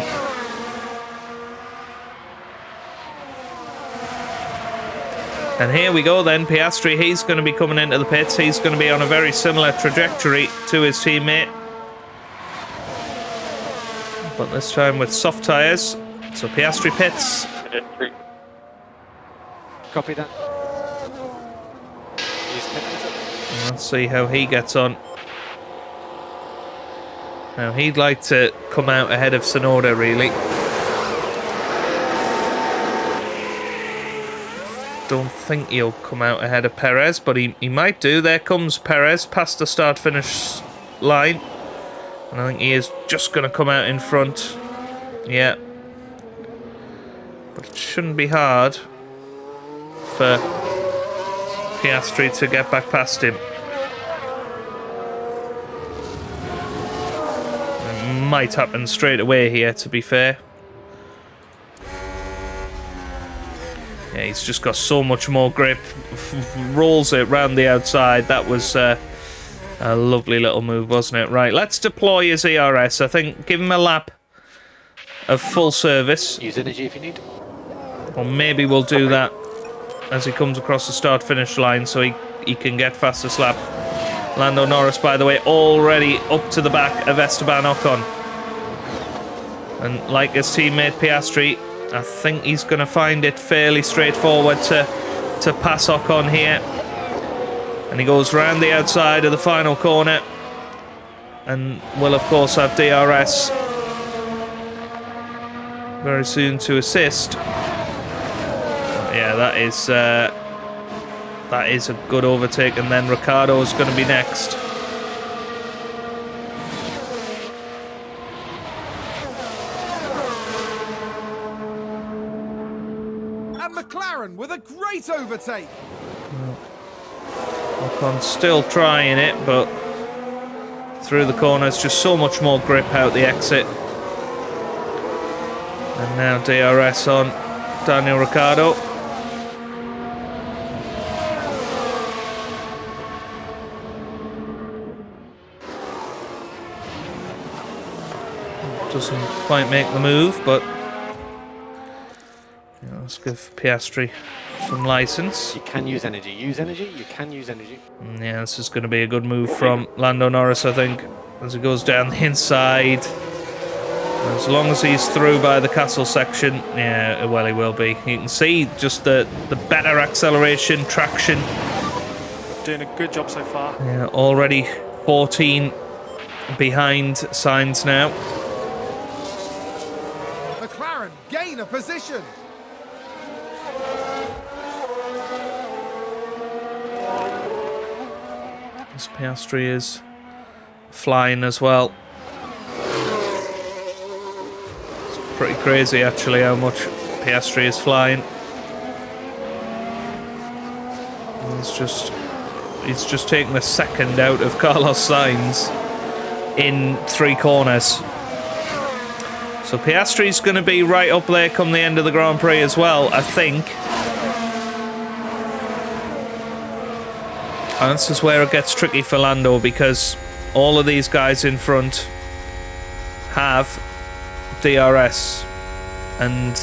And here we go then, Piastri, he's going to be coming into the pits. He's going to be on a very similar trajectory to his teammate. But this time with soft tyres. So Piastri pits. Copy that. Let's see how he gets on. Now, he'd like to come out ahead of Tsunoda, really. Don't think he'll come out ahead of Perez, but he might do. There comes Perez past the start-finish line. And I think he is just going to come out in front. Yeah. But it shouldn't be hard for Piastri to get back past him. Might happen straight away here, to be fair. Yeah, he's just got so much more grip. Rolls it round the outside. That was a lovely little move, wasn't it? Right, let's deploy his ERS. I think give him a lap of full service. Use energy if you need. Or maybe we'll do that as he comes across the start-finish line so he can get fastest lap. Lando Norris, by the way, already up to the back of Esteban Ocon. And like his teammate Piastri, I think he's going to find it fairly straightforward to pass Ocon here. And he goes round the outside of the final corner. And will, of course, have DRS very soon to assist. Yeah, that is a good overtake. And then Ricciardo's going to be next. And McLaren with a great overtake. Ocon's still trying it, but through the corners, just so much more grip out the exit. And now DRS on Daniel Ricciardo. Doesn't quite make the move, but yeah, let's give Piastri some license. You can use energy. Use energy. You can use energy. Yeah, this is going to be a good move from Lando Norris, I think, as he goes down the inside. As long as he's through by the castle section, yeah, well, he will be. You can see just the better acceleration, traction. Doing a good job so far. Yeah, already 14 behind Sainz now. McLaren gain a position. This Piastri is flying as well. It's pretty crazy, actually, how much Piastri is flying. He's just taken a second out of Carlos Sainz in 3 corners. So Piastri's going to be right up there come the end of the Grand Prix as well, I think. And this is where it gets tricky for Lando, because all of these guys in front have DRS, and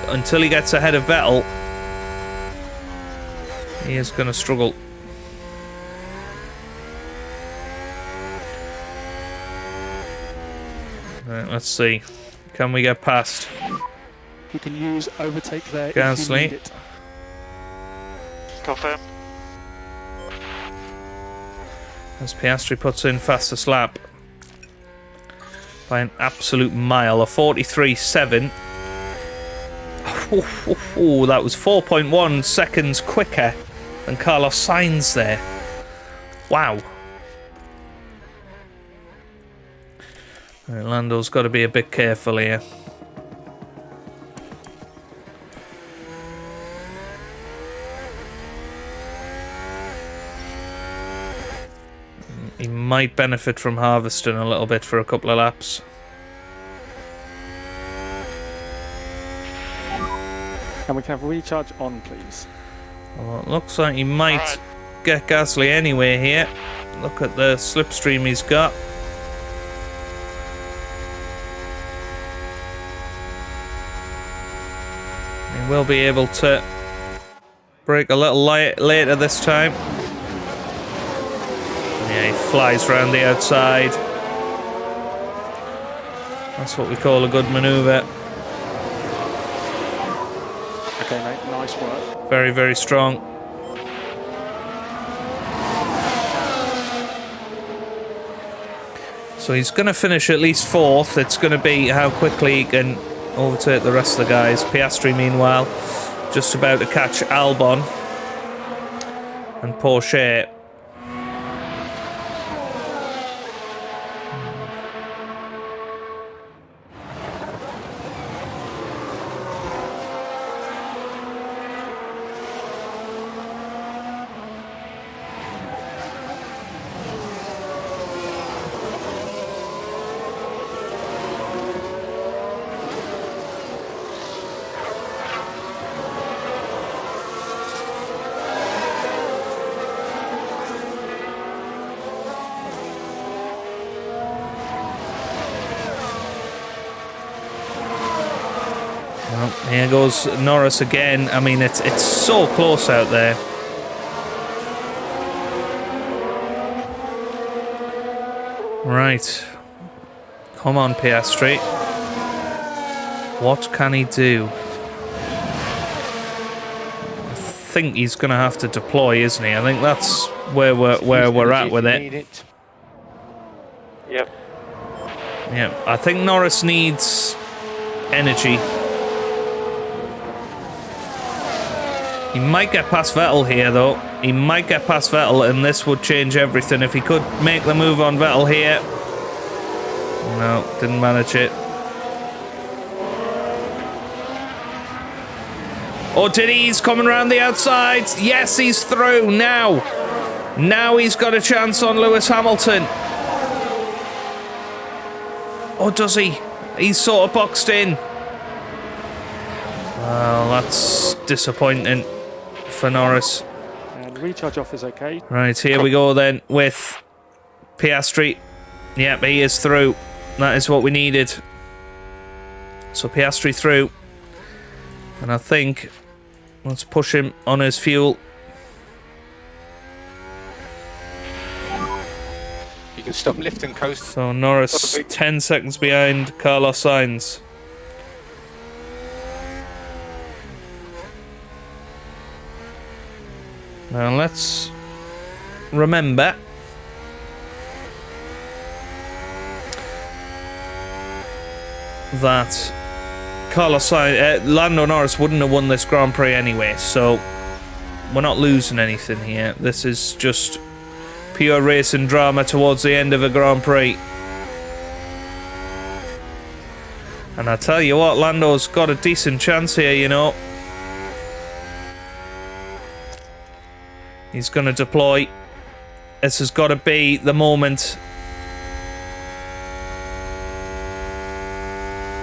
until he gets ahead of Vettel, he is going to struggle. Right, let's see. Can we get past You can use overtake there if you Gasly? need it. Confirm. As Piastri puts in fastest lap by an absolute mile, a 43.7. Oh, that was 4.1 seconds quicker than Carlos Sainz there. Wow. Right, Lando's got to be a bit careful here. He might benefit from harvesting a little bit for a couple of laps. And we can have recharge on, please. Well, it looks like he might get Gasly anyway here. Look at the slipstream he's got. He will be able to brake a little later this time. Yeah, he flies around the outside. That's what we call a good manoeuvre. Okay, mate, nice work. Very, very strong. So he's going to finish at least 4th. It's going to be how quickly he can overtake the rest of the guys. Piastri, meanwhile, just about to catch Albon and Porsche. Here goes Norris again. I mean, it's so close out there. Right. Come on, Piastri. What can he do? I think he's going to have to deploy, isn't he? I think that's where we're at with it. Yep. Yeah, I think Norris needs energy. He might get past Vettel here, though. He might get past Vettel, and this would change everything. If he could make the move on Vettel here. No, didn't manage it. Oh, did he? He's coming around the outside. Yes, he's through now. Now he's got a chance on Lewis Hamilton. Oh, does he? He's sort of boxed in. Well, that's disappointing for Norris. And recharge off is okay. Right, here we go then with Piastri. Yep, he is through. That is what we needed. So Piastri through. And I think let's push him on his fuel. You can stop lift and coast. So Norris 10 seconds behind Carlos Sainz. Now let's remember that Carlos Sainz, Lando Norris wouldn't have won this Grand Prix anyway, so we're not losing anything here. This is just pure racing drama towards the end of a Grand Prix. And I tell you what, Lando's got a decent chance here, you know. He's going to deploy. This has got to be the moment.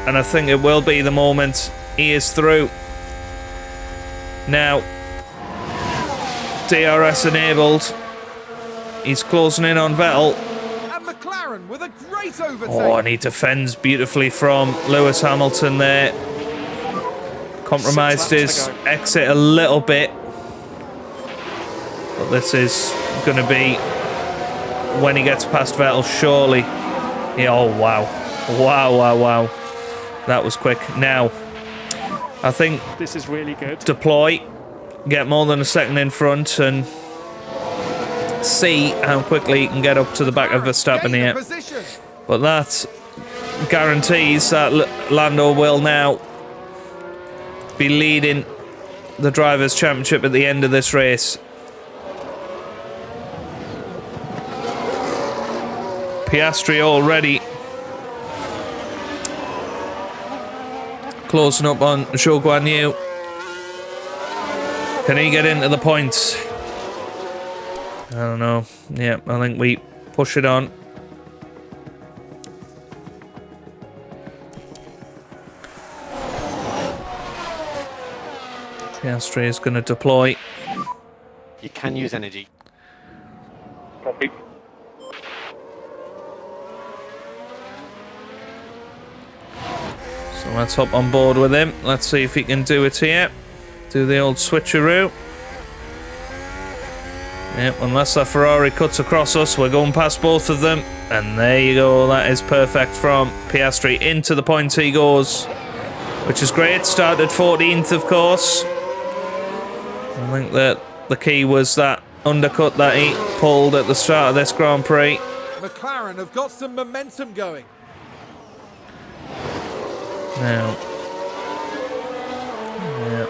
And I think it will be the moment. He is through. Now, DRS enabled. He's closing in on Vettel. And McLaren with a great overtake. Oh, and he defends beautifully from Lewis Hamilton there. Compromised 6 laps his to go. exit a little bit. But this is going to be when he gets past Vettel, surely. Yeah, oh, wow. Wow. That was quick. Now, I think This is really good. deploy, get more than a second in front, and see how quickly he can get up to the back of Verstappen Gain here. of position. But that guarantees that Lando will now be leading the Drivers' Championship at the end of this race. Piastri already closing up on Zhou Guanyu. Can he get into the points? I don't know. Yeah, I think we push it on. Piastri is going to deploy. You can use energy. Copy. So let's hop on board with him. Let's see if he can do it here. Do the old switcheroo. Yep, unless that Ferrari cuts across us, we're going past both of them. And there you go. That is perfect from Piastri. Into the points he goes, which is great. Started 14th, of course. I think that the key was that undercut that he pulled at the start of this Grand Prix. McLaren have got some momentum going. Now, yeah,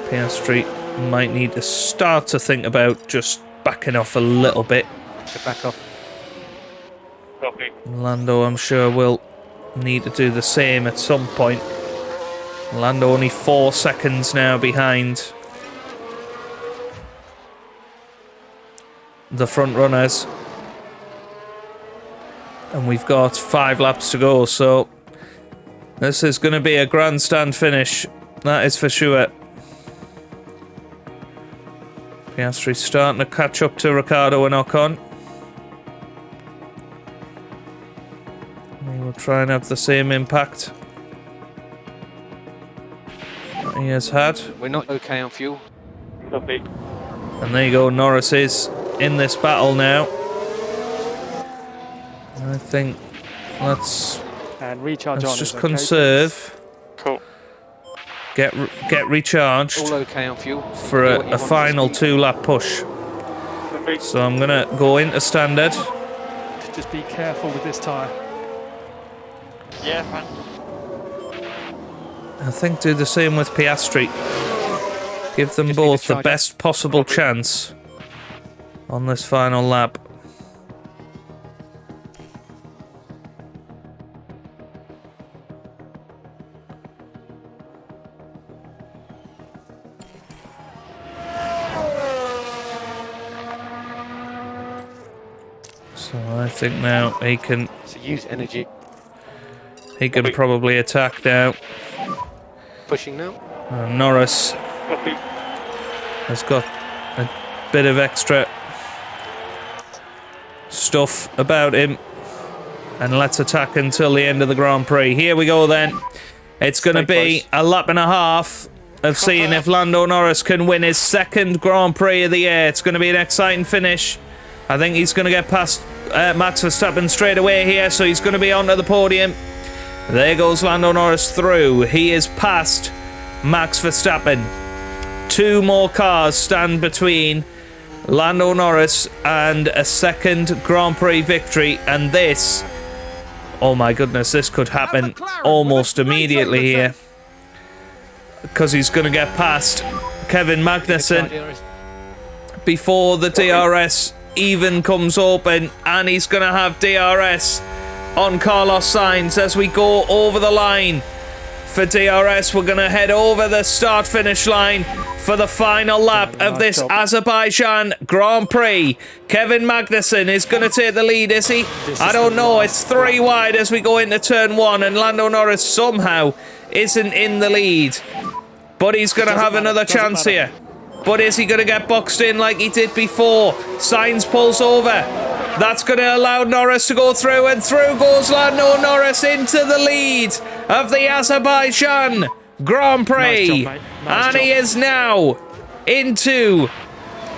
Piastri might need to start to think about just backing off a little bit. To back off. Copy. Lando, I'm sure, will need to do the same at some point. Lando only 4 seconds now behind the front runners. And we've got 5 laps to go, so this is going to be a grandstand finish. That is for sure. Piastri's starting to catch up to Ricciardo and Ocon. He will try and have the same impact that he has had. We're not okay on fuel. Copy. And there you go, Norris is in this battle now. I think let's And recharge on. just is okay. conserve. Cool. Get recharged All okay on fuel. for Do what you a want to final speed. 2-lap push. Copy. So I'm gonna go into standard. Just be careful with this tyre. Yeah, fine. I think do the same with Piastri. Give them Just need both to the charge best possible chance on this final lap. So I think now he can So use energy. probably attack now. Pushing now. Norris Copy. has got a bit of extra stuff about him. And let's attack until the end of the Grand Prix. Here we go then. It's going to be close. a lap and a half of seeing if Lando Norris can win his 2nd Grand Prix of the year. It's going to be an exciting finish. I think he's going to get past Max Verstappen straight away here, so he's going to be onto the podium. There goes Lando Norris through. He is past Max Verstappen. 2 more cars stand between Lando Norris and a 2nd Grand Prix victory, and this, oh my goodness, this could happen almost immediately here, because he's going to get past Kevin Magnussen before the DRS even comes open, and he's going to have DRS on Carlos Sainz as we go over the line. For DRS, we're going to head over the start-finish line for the final lap of this Azerbaijan Grand Prix. Kevin Magnussen is going to take the lead, is he? I don't know. It's 3 wide as we go into turn 1, and Lando Norris somehow isn't in the lead. But he's going to have another chance here. But is he going to get boxed in like he did before? Sainz pulls over. That's going to allow Norris to go through, and through goes Lando Norris into the lead of the Azerbaijan Grand Prix. Nice job, mate. Nice And he job. is now into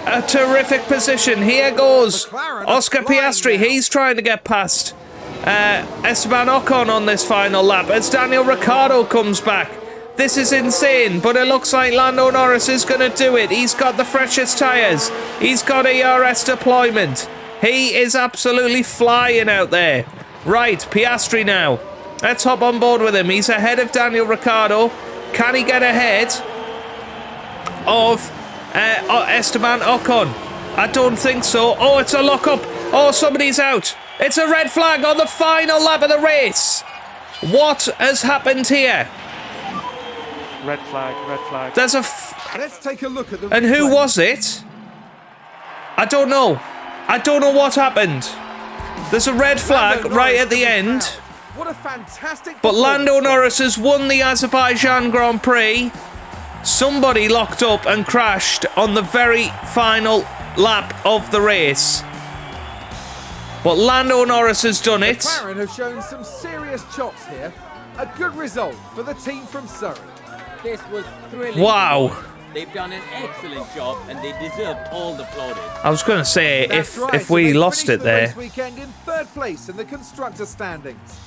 a terrific position. Here goes McLaren are Oscar flying Piastri. now. He's trying to get past Esteban Ocon on this final lap as Daniel Ricciardo comes back. This is insane, but it looks like Lando Norris is going to do it. He's got the freshest tyres. He's got ERS deployment. He is absolutely flying out there. Right, Piastri now. Let's hop on board with him. He's ahead of Daniel Ricciardo. Can he get ahead of Esteban Ocon? I don't think so. Oh, it's a lock-up. Oh, somebody's out. It's a red flag on the final lap of the race. What has happened here? Red flag, red flag. There's a... Let's take a look at the And who replay. was it? I don't know. I don't know what happened. There's a red flag Lando right Norris at the to end. crown. What a fantastic But Lando performance. Norris has won the Azerbaijan Grand Prix. Somebody locked up and crashed on the very final lap of the race. But Lando Norris has done it. McLaren have shown some serious chops here. A good result for the team from Surrey. This was thrilling. Wow. They've done an excellent job and they deserve all the plaudits. I was going to say, That's right, if so we they lost finished it the race there... weekend in third place in the constructor standings.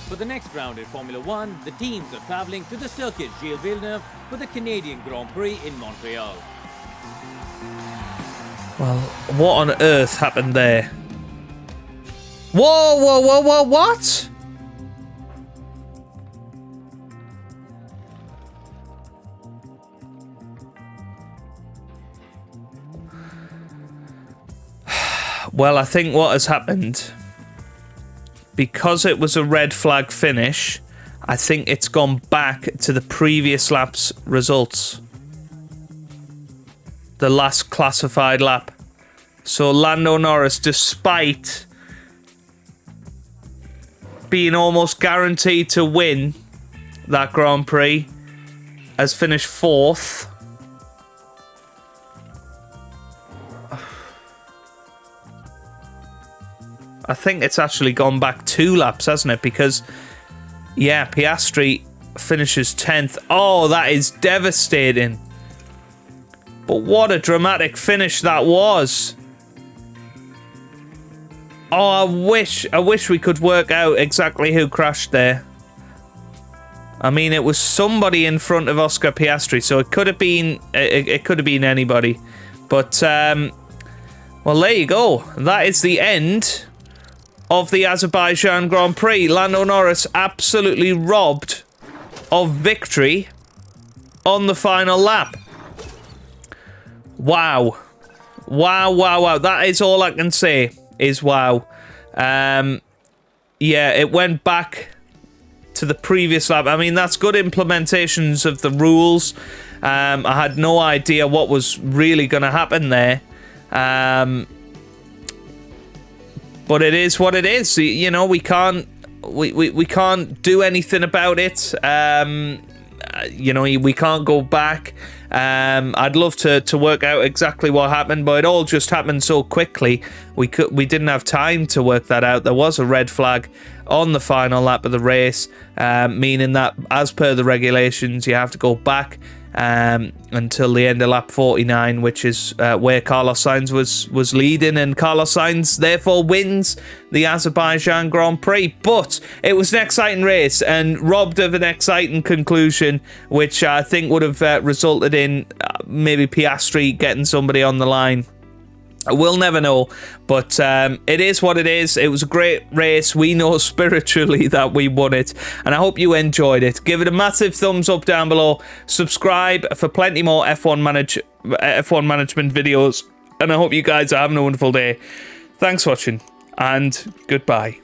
For the next round in Formula One, the teams are travelling to the Circuit Gilles Villeneuve for the Canadian Grand Prix in Montreal. Well, what on earth happened there? Whoa, whoa, whoa, whoa, what? Well, I think what has happened, because it was a red flag finish, I think it's gone back to the previous lap's results. The last classified lap. So Lando Norris, despite being almost guaranteed to win that Grand Prix, has finished fourth. I think it's actually gone back 2 laps, hasn't it? Because, yeah, Piastri finishes 10th. Oh, that is devastating. But what a dramatic finish that was. Oh, I wish we could work out exactly who crashed there. I mean, it was somebody in front of Oscar Piastri, so it could have been anybody. But well, there you go. That is the end of the Azerbaijan Grand Prix. Lando Norris absolutely robbed of victory on the final lap. Wow. Wow, wow, wow. That is all I can say, is wow. Yeah, it went back to the previous lap. I mean, that's good implementations of the rules. I had no idea what was really going to happen there. But it is what it is. You know, we can't do anything about it. You know, we can't go back. I'd love to work out exactly what happened, but it all just happened so quickly. We didn't have time to work that out. There was a red flag on the final lap of the race, meaning that as per the regulations, you have to go back until the end of lap 49, which is where Carlos Sainz was leading, and Carlos Sainz therefore wins the Azerbaijan Grand Prix. But it was an exciting race and robbed of an exciting conclusion, which I think would have resulted in maybe Piastri getting somebody on the line. We'll never know, but it is what it is. It was a great race. We know spiritually that we won it, and I hope you enjoyed it. Give it a massive thumbs up down below. Subscribe for plenty more F1 management videos, and I hope you guys are having a wonderful day. Thanks for watching, and goodbye.